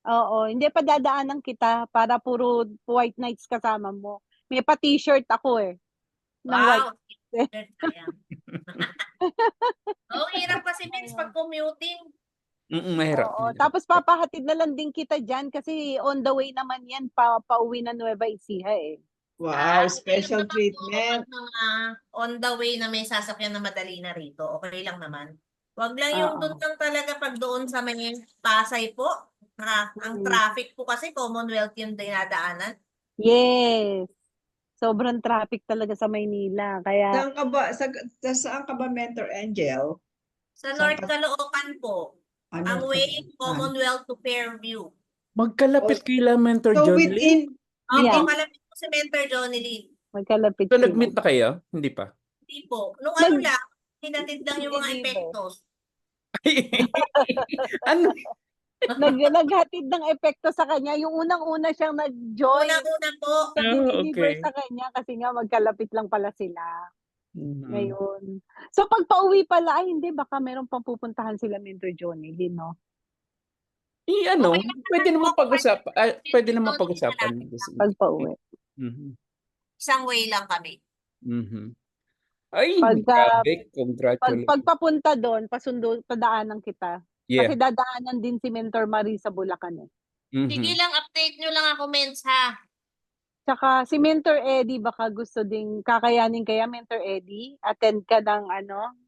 Oo, hindi pa dadaanan kita para puro white nights kasama mo. May pa t-shirt ako eh. Ng white. Wow. Oo, hirap kasi mens pag commuting. Mahirap. Oo, tapos papahatid na lang din kita dyan kasi on the way naman yan pauwi na Nueva Ecija eh. Wow, Okay special lang naman po treatment. kapag mga on the way na may sasakyan na madali na rito. Okay lang naman. Wag lang yung Oo. doon lang talaga pag doon sa may Pasay po. Ang traffic po kasi Commonwealth yung dinadaanan. Yes. Sobrang traffic talaga sa Maynila. Kaya, Saan ka ba, Mentor Angel? Sa Saan North ka- Caloocan po. Ano Ang way Commonwealth to Fairview. Magkalapit kila Mentor So John Lee. within, Opo, Yeah. malapit po si Mentor Johnny Lee. magkalapit So sila. nag-meet na kayo? Hindi pa? Hindi po. Nung Nag- lang, hinatid lang yung mga Deliver. epektos. Ano? Naghatid ng epekto sa kanya. Yung unang-una siyang nag-join. Unang-una po. Nag-deliver okay. sa kanya kasi nga magkalapit lang pala sila. Mhm. Ngayon. So pag pauwi pala, hindi, baka meron pang pupuntahan sila Mentor Johnny, no? Pwede naman pag-usapan. Pwede naman pag-usapan. Pag pauwi. Mhm. Isang way lang kami. Mhm. Ay, Pagka- grabe. Congratulations. Pagpapunta doon, padaanan kita. Kasi Yeah. dadaanan din si Mentor Marie sa Bulacan eh. Mhm. Sige lang, update nyo lang ako, mens, ha? Tsaka si Mentor Eddie, baka gusto ding kakayanin kaya Mentor Eddie, attend ka ng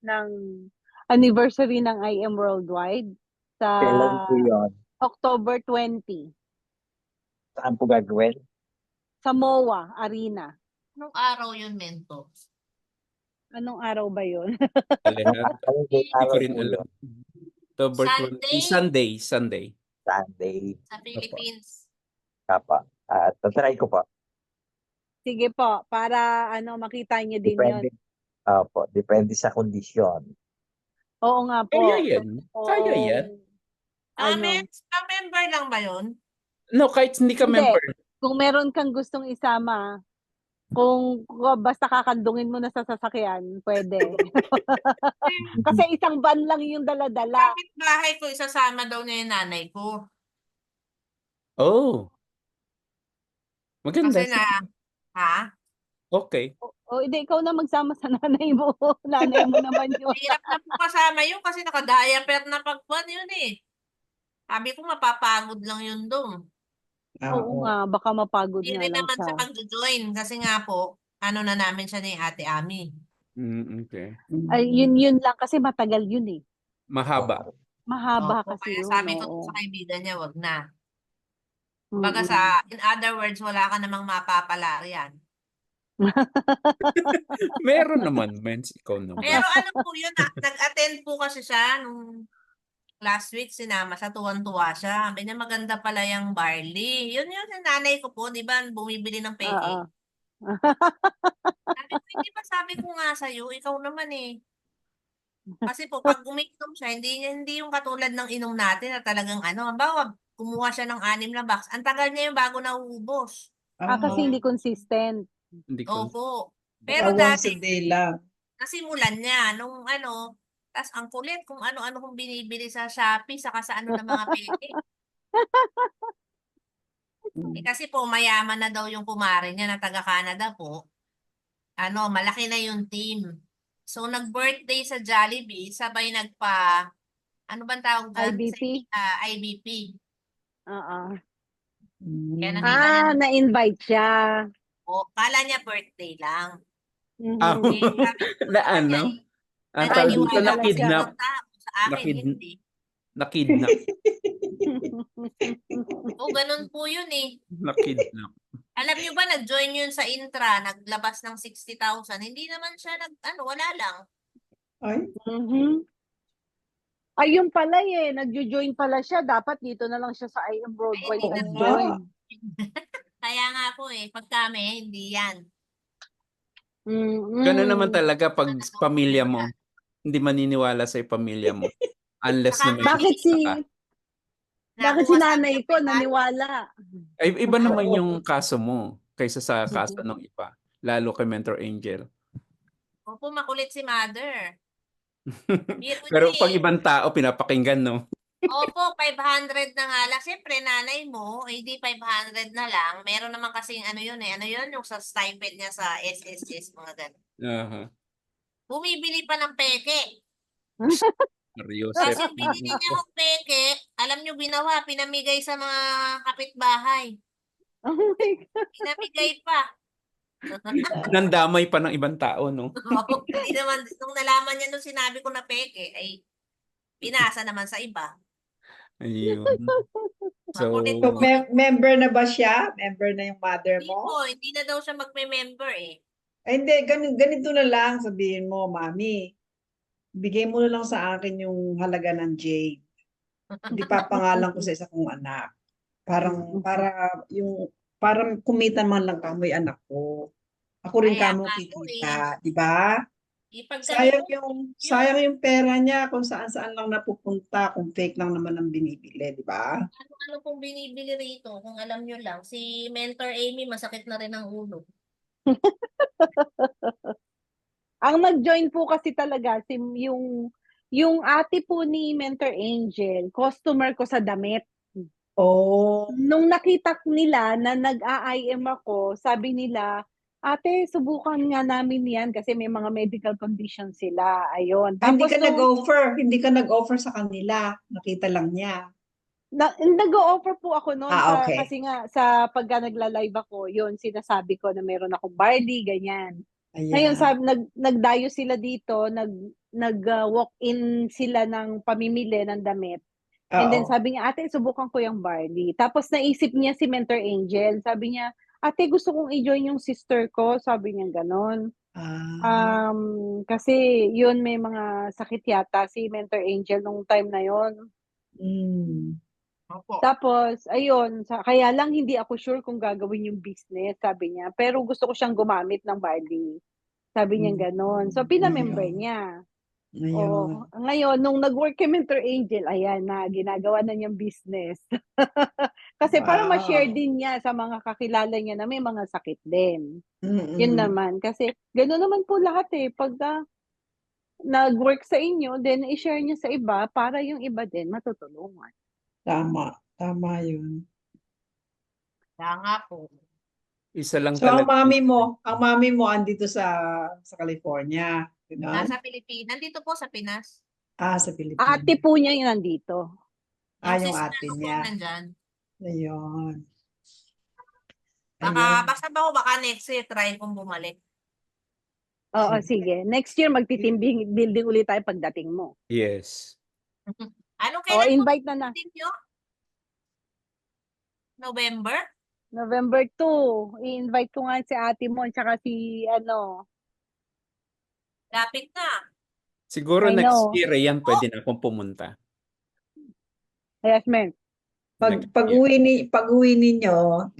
ng anniversary ng I Am Worldwide sa Kailan po yun? October 20 Saan po gagawin? sa MOA Arena. Anong araw yun, mento? Anong araw ba yun? Anong Hindi ko araw rin po alam. yun? October 20. Sunday. Sunday. Sa Philippines. Kapa. Tatry ko po. Sige po, para makita niyo din yun. Depende. Opo, depende sa kondisyon. Oo nga po. Kaya yan. Kaya yan. Ano? Member lang ba yun? No, kahit hindi ka Hindi. member. Kung meron kang gustong isama, kung basta kakandungin mo na sa sasakyan, pwede. Kasi isang van lang yung dala-dala. Kapit-bahay ko, isasama daw niya yung nanay ko. Oh. Maganda. Kasi ha? Okay. O hindi, ikaw na magsama sa nanay mo. Nanay mo naman yun. Hirap na po kasama yun kasi naka-diaper na pagpan yun eh. Sabi ko mapapagod lang yun doon. Oo nga, baka mapagod Hindi nga rin lang naman siya. sa pag-join kasi nga po, ano na namin siya ni Ate Ami. Okay. Ay, yun lang kasi matagal yun eh. Mahaba. Mahaba Opo, kasi kaya yun. sabi ko Oo. sa kaibigan niya, wag na. Mm-mm. Baga in other words, wala ka namang mapapalarian. Meron naman, mens. Ikaw naman. Pero ano po yun, nag-attend po kasi siya nung last week, sinama siya, tuwan-tuwa siya. Sabi niya, maganda pala yung barley. Yun yung nanay ko po, di ba, bumibili ng peke. Oo. Sabi ko, hindi ba sabi ko nga sa'yo, ikaw naman eh. Kasi po, pag umiinom siya, hindi yung katulad ng inom natin na talagang ano, bawa, kumuha siya ng 6 na box. Ang tagal niya yung bago nauubos. Kasi hindi consistent. Hindi ko. Opo. Pero Baka once dati, a day lang. nasimulan niya nung ano, tas ang kulit kung ano-ano kong binibili sa Shopee, saka sa ano ng mga peke. Kasi po, mayaman na daw yung kumare niya na taga-Canada po. Ano, malaki na yung team. So, nag-birthday sa Jollibee, sabay ano bang tawag dyan? IBP? IBP. Oo. Kaya nakita niya, Na-invite siya. kala niya birthday lang. Ah, Mhm. Eh, sabi ko na sa kanya, ano? Ang tawag Ay, dito, hindi naniniwala pala ko sa siya. na-kidnap. ibang tao. Sa akin, hindi. Na-kidnap. Ganun po yun eh. Na-kidnap. Alam niyo ba, nag-join yun sa Intra, naglabas ng 60,000. Hindi naman siya wala lang. Ay, Mhm. Ay, yun pala eh. Nagjo-join pala siya. Dapat dito na lang siya sa IM Worldwide Ay, hindi oo na- nga. nag-join. Kaya nga po eh, pag kami, hindi yan. Ganun naman talaga pag Ano, pamilya mo. Hindi maniniwala sa pamilya mo. Unless Saka na may Bakit gusto ka. bakit si nakuha sa nanay akin ko yung naniwala? Ay, iba naman yung kaso mo kaysa sa kaso ng iba. Lalo kay Mentor Angel. Opo, makulit si mother. Biro Pero niya pag eh. ibang tao, pinapakinggan, no? Opo, 500 na nga lang. Siyempre, nanay mo, hindi 500 na lang. Meron naman kasing ano yun eh. Ano yun? Yung sa stipend niya sa SSS, mga ganun. Aha. Bumibili pa ng peke. Mario Tapos Sep. yung binili niya ng peke, alam niyo ginawa, pinamigay sa mga kapitbahay. Oh my God. Pinamigay pa. Nandamay pa ng ibang tao, no? Hindi naman, nung nalaman niya nung sinabi ko na peke, ay pinasa naman sa iba. Ayun. So, Makulit So, po. member na ba siya? Member na yung mother Hindi mo? po, hindi na daw siya magme-member eh. Ay, hindi, ganito na lang sabihin mo, Mami. Bigay mo na lang sa akin yung halaga ng Jade. Hindi papangalan ko sa isa kong anak. Parang kumita man lang kamo yung anak ko. Ako rin Kaya kamo nga po kikita, di ba? Ipagkaroon Sayang yung pera niya kung saan-saan lang napupunta, kung fake lang naman ang binibili, di ba? ano pong binibili rito, kung alam nyo lang, si Mentor Amy, masakit na rin ang ulo. Ang nag-join po kasi talaga yung ate po ni Mentor Angel, customer ko sa damit. Oh, Nung nakita nila na nag-a-IM ako, sabi nila, ate, subukan nga namin yan kasi may mga medical conditions sila. Ayun. hindi Tapos ka nag-offer sa kanila. Nakita lang niya. nag-o-offer po ako noon Okay. kasi nga sa pagka nagla-live ako, yun sinasabi ko na meron akong barley, ganyan. Ngayon Ayan. nagdayo sila dito, walk-in sila ng pamimili ng damit. And then Oo. sabi niya, ate, subukan ko yung barley. Tapos naisip niya si Mentor Angel. Sabi niya, ate, gusto kong i-join yung sister ko. Sabi niya ganon. Ah, Kasi yun, may mga sakit yata si Mentor Angel nung time na yun. Opo. Tapos, ayun, kaya lang hindi ako sure kung gagawin yung business, sabi niya. Pero gusto ko siyang gumamit ng barley. Sabi niya ganon. So, pinamember Ayun. niya. Ayun. Ngayon, nung nag-work kay Mentor Angel, ayan na, ginagawa na niyang business. Kasi para ma-share Wow. din niya sa mga kakilala niya na may mga sakit din. Yun Mm-mm. naman. Kasi gano'n naman po lahat eh. Pag nag-work sa inyo, then i-share niyo sa iba para yung iba din matutulungan. Tama. Tama yun. Kaya nga po. Isa lang So, ang talaga. mami mo andito sa California. Ganon? Nasa Pilipinas. Nandito po sa Pinas. Sa Ate Pilipinas. po niya yung nandito. Yung Yung sister ate ko po niya. nandyan. Ayun. Baka, Ayun. basta ba baka next year try kong bumalik. Oo, sige. Next year, magtitimbing building ulit tayo pagdating mo. Yes. Anong O, kailan po invite na. din nyo? November? November 2. I-invite ko nga si ate mo, tsaka si, Lapit na. Siguro I next know. year, yan, pwede na akong pumunta. Yes, ma'am. Next year. Pag-uwi ninyo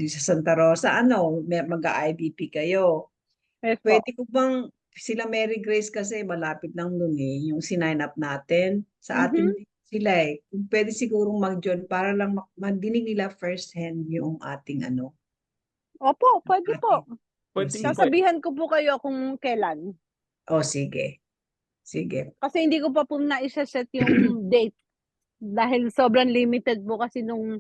sa Santa Rosa, mag-IBP kayo. Yes po. Pwede ko bang sila Mary Grace kasi malapit lang dun yung sinign up natin sa atin sila eh. Kung pwede sigurong mag-join para lang madinig nila first hand yung ating Opo, pwede po. Pwede, Sige. Sasabihan ko po kayo kung kailan. Sige. Sige. Kasi hindi ko pa po na-set yung date. Dahil sobrang limited po kasi nung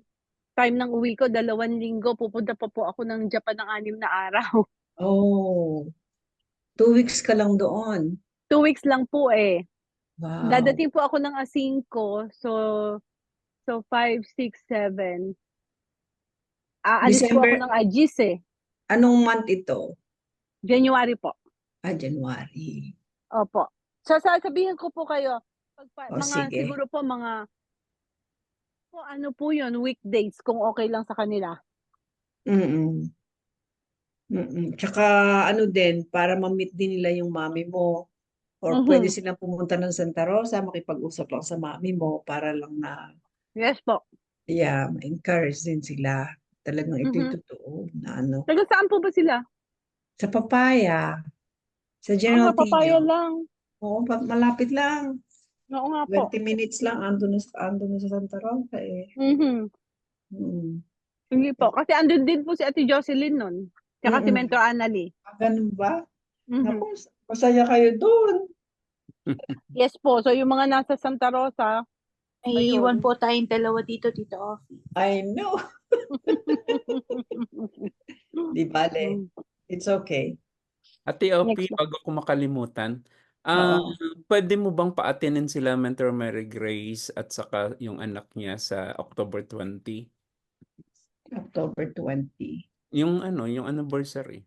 time ng uwi ko, 2 linggo, pupunta pa po ako ng Japan ng 6 na araw. Oh, 2 weeks ka lang doon. 2 weeks lang po eh. Wow. Dadating po ako ng Asingko, so 5, 6, 7. Aalis po December. ako ng Agis eh. Anong month ito? January po. January. Opo. So sasabihin ko po kayo, Sige. siguro po ano po yun, weekdays, kung okay lang sa kanila. Tsaka din, para ma-meet din nila yung mami mo. Or pwede silang pumunta ng Santa Rosa, makipag-usap lang sa mami mo para lang na, Yes po. ma-encourage din sila. Talagang ito yung totoo na Taga saan po ba sila? Sa Papaya. Sa General Papaya Tino. lang. Oo, malapit lang. Oo nga po. 20 minutes lang, ando na sa Santa Rosa eh. Hindi po. Kasi andun din po si Ate Jocelyn nun. Tsaka si Mentor Annalie. Ganun ba? Naku, masaya kayo doon. Yes po. So yung mga nasa Santa Rosa, May iwan po tayong dalawa dito, Tito Offie. I know. Di bale. It's okay. Ate Opi, bago ko makalimutan, pwede mo bang pa-attendin sila Mentor Mary Grace at saka yung anak niya sa October 20? October 20. Yung yung anniversary.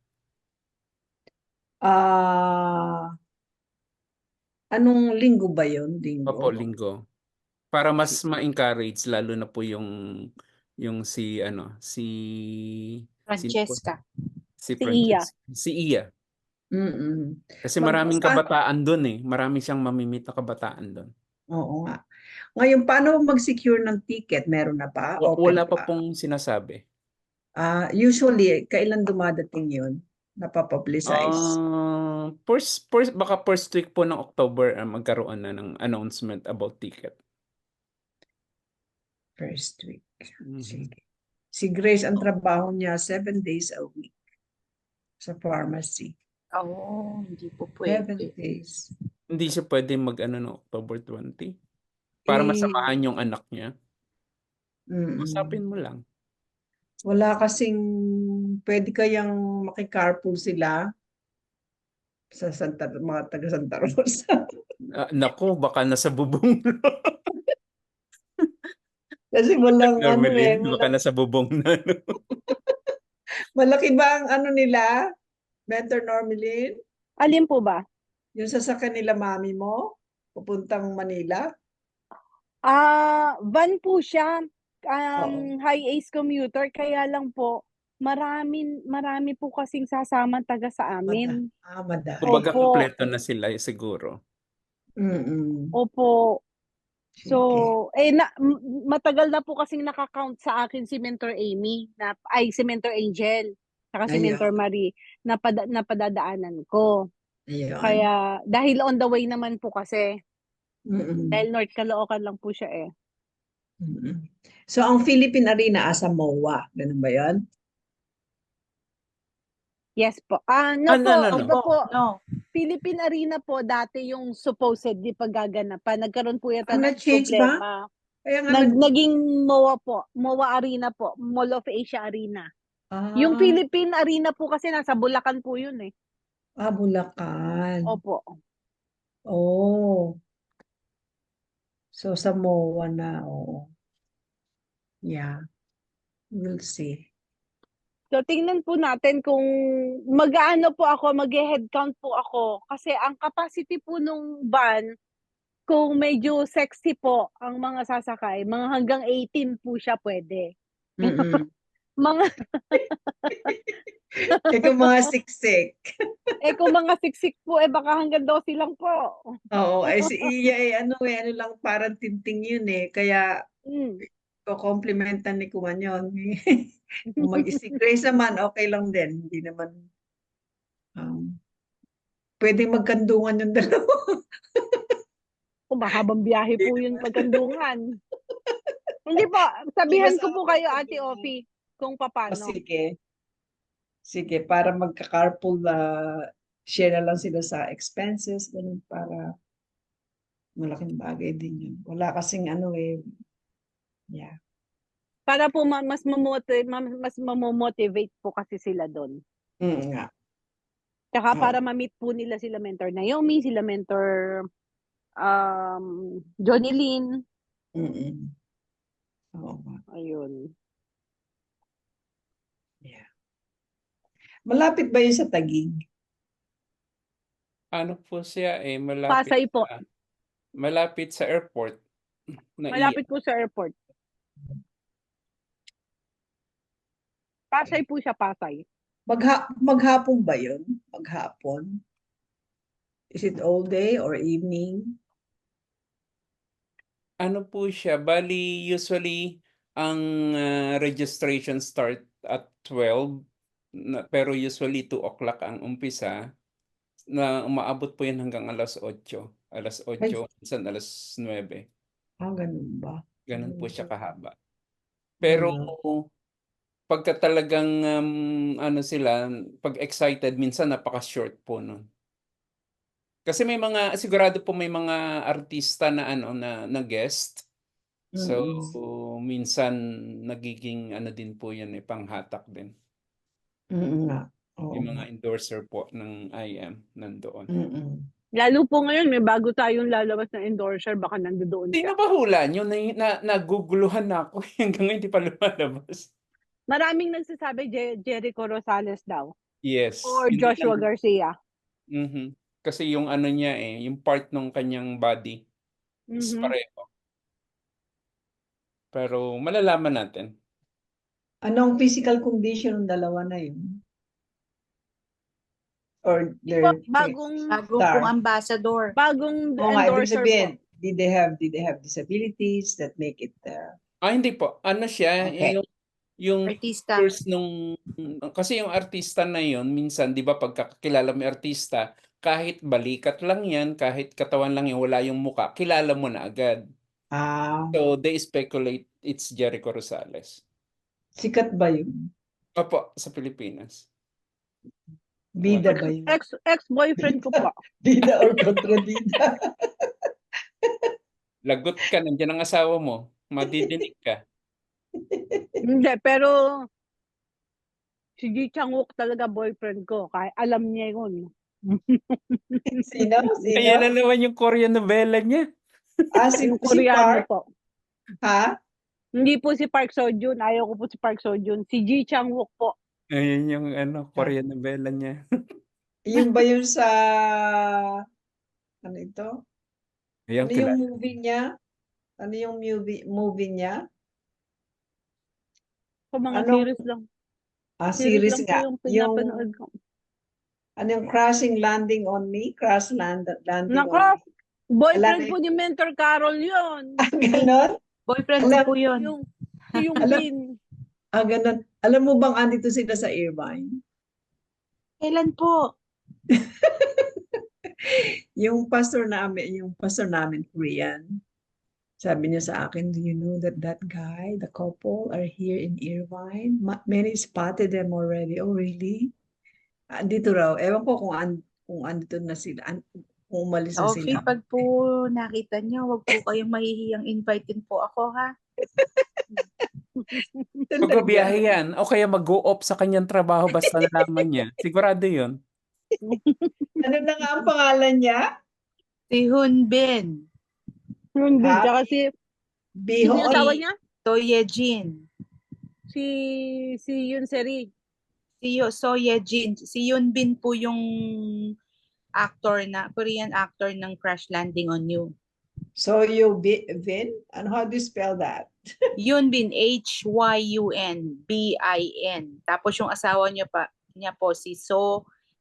Anong linggo ba yun? Opo, linggo. Para mas ma-encourage lalo na po yung si Francesca. Si Francesca. Si Iya. Kasi maraming kabataan doon eh. Marami siyang mamimit na kabataan doon. Oo nga. Ngayon, paano mag-secure ng ticket? Meron na ba? Wala pa pong sinasabi. Usually, kailan dumadating yun? Napapublicize? Baka first week po ng October magkaroon na ng announcement about ticket. First week. Sige. Si Grace, ang trabaho niya 7 days a week sa pharmacy. Hindi po pwede. 7 days. Hindi siya pwede no October 20 para masamahan yung anak niya. Usapin mo lang. Wala kasing pwede kayang makicarpool sila sa mga taga Santa Rosa. Nako, baka nasa bubong. Kasi walang baka nasa bubong na. Malaki ba ang nila? Mentor Normalin? Alin po ba? Yung sasakyan nila mami mo? Pupuntang Manila? Van po siya. High Ace commuter. Kaya lang po, marami po kasing sasama taga sa amin. Madami. Kumbaga kompleto na sila siguro. Opo. So, matagal na po kasing nakakount sa akin si Mentor Amy, si Mentor Angel, saka si Mentor Marie, na padadaanan ko. Ayun. Kaya, dahil on the way naman po kasi, Mm-mm. dahil North Caloocan lang po siya eh. Mm-mm. So, ang Philippine Arena as a MOA, ganun ba yun? Yes po. No po, no. iba po. No. Philippine Arena po, dati yung supposedly paggaganapan. Nagkaroon po yata Ang ng na-change ba? problema. Kaya nga Naging MOA po. MOA Arena po. Mall of Asia Arena. Yung Ah, Philippine Arena po kasi nasa Bulacan po yun eh. Bulacan. Opo. Oh. So, sa MOA na, oo. Yeah. We'll see. So, tingnan po natin kung mag-ano po ako, mag-head count po ako. Kasi ang capacity po nung van, kung medyo sexy po ang mga sasakay, mga hanggang 18 po siya pwede. Mm-mm. Mga, Ikaw mga siksik. kung mga siksik po, baka hanggang 12 lang po. Oo, ay si Iya ano lang parang tinting yun eh. Kaya Mm. ko-complimentan ni Kuman yun. Kung mag-isik Grace naman, okay lang din. Hindi naman pwedeng magkandungan yung dalawa. Kung mahabang biyahe po yun pagkandungan. Hindi po, sabihan ko po kayo, Ate Ofi, kung O, paano. sige. Sige, para magka-carpool share na lang sila sa expenses, ganun para malaking bagay din yun. Wala kasing ano eh. Yeah. Para po mas mamomotivate po kasi sila doon. Nga. Tsaka Oo. para ma-meet po nila sila Mentor Naomi, sila Mentor Johnny Lynn. Mm-mm. Oo nga. Ayun. Yeah. Malapit ba yun sa Taguig? Ano po siya eh, malapit Pasay po. malapit sa airport. Malapit po sa airport. Pasay po siya, Pasay. Maghapon ba yun? Maghapon? Is it all day or evening? Ano po siya, bali usually ang registration start at 12, pero usually 2 o'clock ang umpisa, na umaabot po yan hanggang alas 8. Alas 8, minsan alas 9. Ganun ba? Ganun po siya kahaba. Pero pagka talagang ano sila, pag excited, minsan napaka-short po nun. Kasi may mga, sigurado po may mga artista na ano na guest. So, minsan nagiging ano din po yan eh, panghatak din. Nga. Oo Yung nga. mga endorser po ng IM nandoon. Lalo po ngayon, may bago tayong lalabas na endorser, baka nandoon Hindi siya. na ba hula nyo? Naguguluhan na ako hanggang hindi pa lumalabas. Maraming nagsasabi Jericho Rosales daw. Yes. Or Hindi Joshua lang- Garcia. Mhm. Kasi yung ano niya eh, yung part ng kanyang body is Mhm. pareho. Pero malalaman natin. Anong physical condition ng dalawa na yun? Or Po, they're bagong Bago Star. pong ambassador. bagong Oo nga, ibig endorser sabihin, po. did they have disabilities that make it Hindi po. Ano siya, Okay. yung Artista. first kasi yung artista na yun, minsan, di ba, pagkakilala mo yung artista, kahit balikat lang yan, kahit katawan lang yan, wala yung muka, kilala mo na agad. So, they speculate it's Jericho Rosales. sikat ba yun? Opo, sa Pilipinas. Bida ba yun? Ex-boyfriend ko po. Bida or kontrabida? Lagot ka, nandiyan ang asawa mo. Madidinig ka. Hindi, pero si Ji Chang-wook talaga boyfriend ko. Kaya alam niya yun. Sino? Kaya na naman yung Korean novela niya. Si Yung Koreano Park? po. Ha? Hindi po si Park Seo-joon. Ayaw ko po si Park Seo-joon. Si Ji Chang-wook po. Ayun yung Korean novela niya. Yung ba yun sa ano ito? Ayun, Ano yung movie niya? Ano yung movie niya? Kung mga Ano? series lang. Series lang po nga. yung pinapanood ko. Ano yung Crashing Landing on Me? Landing on Nako, Me. boyfriend Alam- po ni Mentor Carol yun. Ganon? Boyfriend Alam- ko po yun. Yung Alam- Bin. Ganon. Alam mo bang andito sila sa Irvine? Kailan po? Yung pastor namin Korean, sabi niya sa akin, do you know that guy, the couple are here in Irvine? Many spotted them already. Oh, really? Andito raw. Ewan ko kung andito na sila. Kung umalis na Okay, sila. pag po nakita niyo, wag po kayong mahihiyang invite din po ako, ha? Magbabiyahe yan. O kaya mag-go off sa kanyang trabaho basta nalaman niya. Sigurado yun. Ano na nga ang pangalan niya? Si Hunbin, Hindi, Ah, tsaka si Bihon. asawa niya, Toyejin, si Yun Seri. So Yejin, si Yunbin po yung Korean actor ng Crash Landing on You. So you Vin? And how do you spell that? Yunbin, Hyunbin. Tapos yung asawa niya po si Soyejin.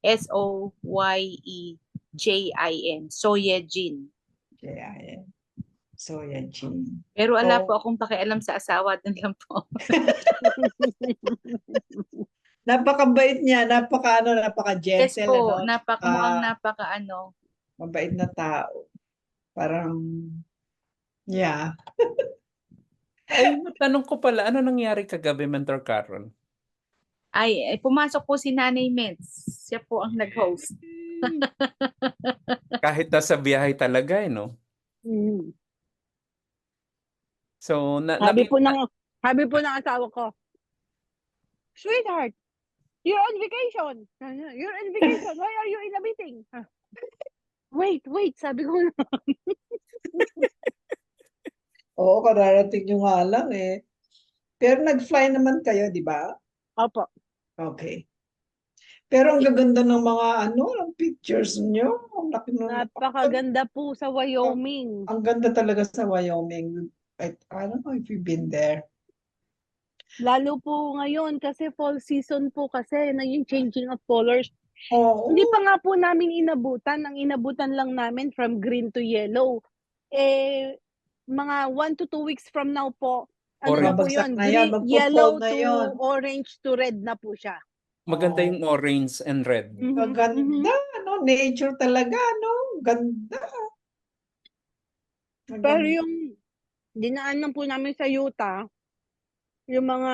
Soyejin. J-I-N. So yan, Jin. Pero wala Oh. po akong pakialam sa asawa, dun lang po. Napakabait niya, Yes napaka-gentle, po, ano? napaka-ano. Mabait na tao. Parang, yeah. Ay, tanong ko pala, ano nangyari kagabi, Mentor Carol? Ay, pumasok po si Nanay Meds. Siya po ang nag-host. Kahit nasa biyahe talaga, no? Mm. So, Sabi po ng asawa ko, sweetheart, you're on vacation. You're on vacation. Why are you in a meeting? Wait, sabi ko na. Oo, kararating nyo nga lang eh. Pero nag-fly naman kayo, di ba? Opo. Okay. Pero ang gaganda ng mga ang pictures nyo. Ang laki ng Napakaganda po sa Wyoming. ang ganda talaga sa Wyoming. I don't know if you've been there. Lalo po ngayon kasi fall season po kasi na yung changing of colors. Oo. Hindi pa nga po namin inabutan. Ang inabutan lang namin from green to yellow. Mga 1 to 2 weeks from now po, ano na po Babagsak yun? na yan, Green, magpo-fall yellow na to yun. orange to red na po siya. Maganda yung orange and red. Maganda, nature talaga, Ganda. Pero yung dinaanan po namin sa Utah, yung mga,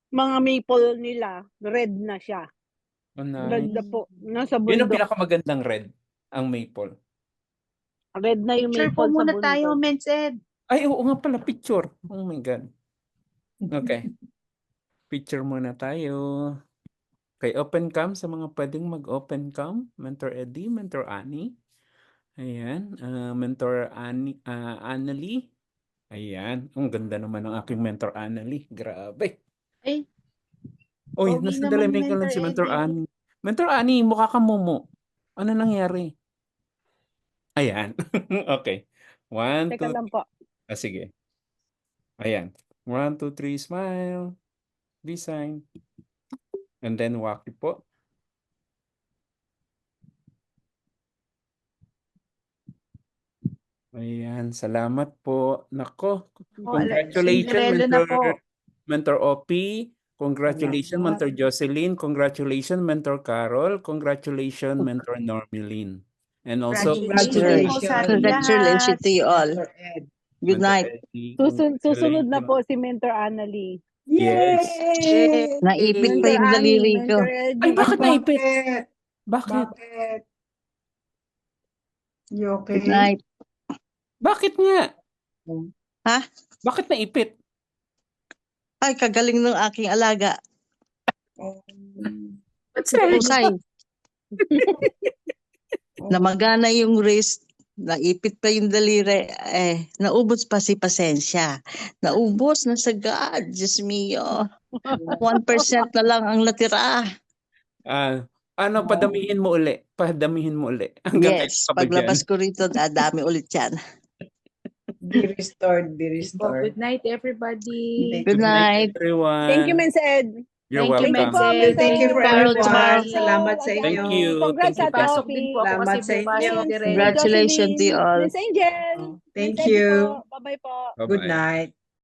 mga maple nila, red na siya. Oh, nice. Red na po. Nasa Yun ang bundok. pinakamagandang red, ang maple. Red na yung Picture po maple sa muna bundok. tayo, Meds Ed. Ay, oo nga pala, picture. Oh my God. Okay. Picture muna tayo. Okay, open cam sa mga pwedeng mag-open cam. Mentor Eddie, Mentor Annie. Ayan. Mentor Annalie. Ayan. Ang ganda naman ng aking Mentor Annalie. Grabe. Ay, Uy, pogi nasa dala naman, may lang si Mentor Mentor Eddie. Annie. Mentor Annie, mukha kang mumu. Ano nangyari? Ayan. Okay. 1, Teka 2, lang po. sige. Ayan. 1, 2, 3, smile. Design. And then walk po. Ayan, salamat po. Nako, congratulations, Cinderella na po. Mentor OP. Congratulations, Salamat. Mentor Jocelyn. Congratulations, Mentor Carol. Congratulations, Mentor Normeline. And also, Congratulations po sa ating Congratulations lahat. to you all. Mentor Ed. Good Mentor night. Eddie, Susunod na congratulations. po si Mentor Annalie. Yes. Yay! Naipit pa Mentor yung Annie, daliri ko. Mentor Eddie. Ay, bakit naipit? Bakit? Bakit? Bakit? You okay? Good night. Bakit nga? Ha? Bakit naipit? Ay, kagaling ng aking alaga. Husay. Namagana yung wrist. Naipit pa yung daliri. Naubos pa si pasensya. Naubos na sagad. Diyos mio. 1% na lang ang natira. Padamihin mo uli. Padamihin mo uli. Hanggang Yes, kailan ka ba paglabas dyan? ko rito, dadami ulit yan. Be restored, be Well, restored. good night, everybody. Good night. Everyone. Thank you, Mensa Ed. You're Thank you, welcome. Mensa Ed. Thank you for Follow everyone. tomorrow. Salamat sa Thank inyo. you. Congrats Thank you, sa Pasok Topi. din po ako Salamat kasi sa bukas inyo. si Direk. Congratulations to you all. Mensa Angel. Thank Mensa Eddie you. po. Bye-bye po. Bye-bye. Good night.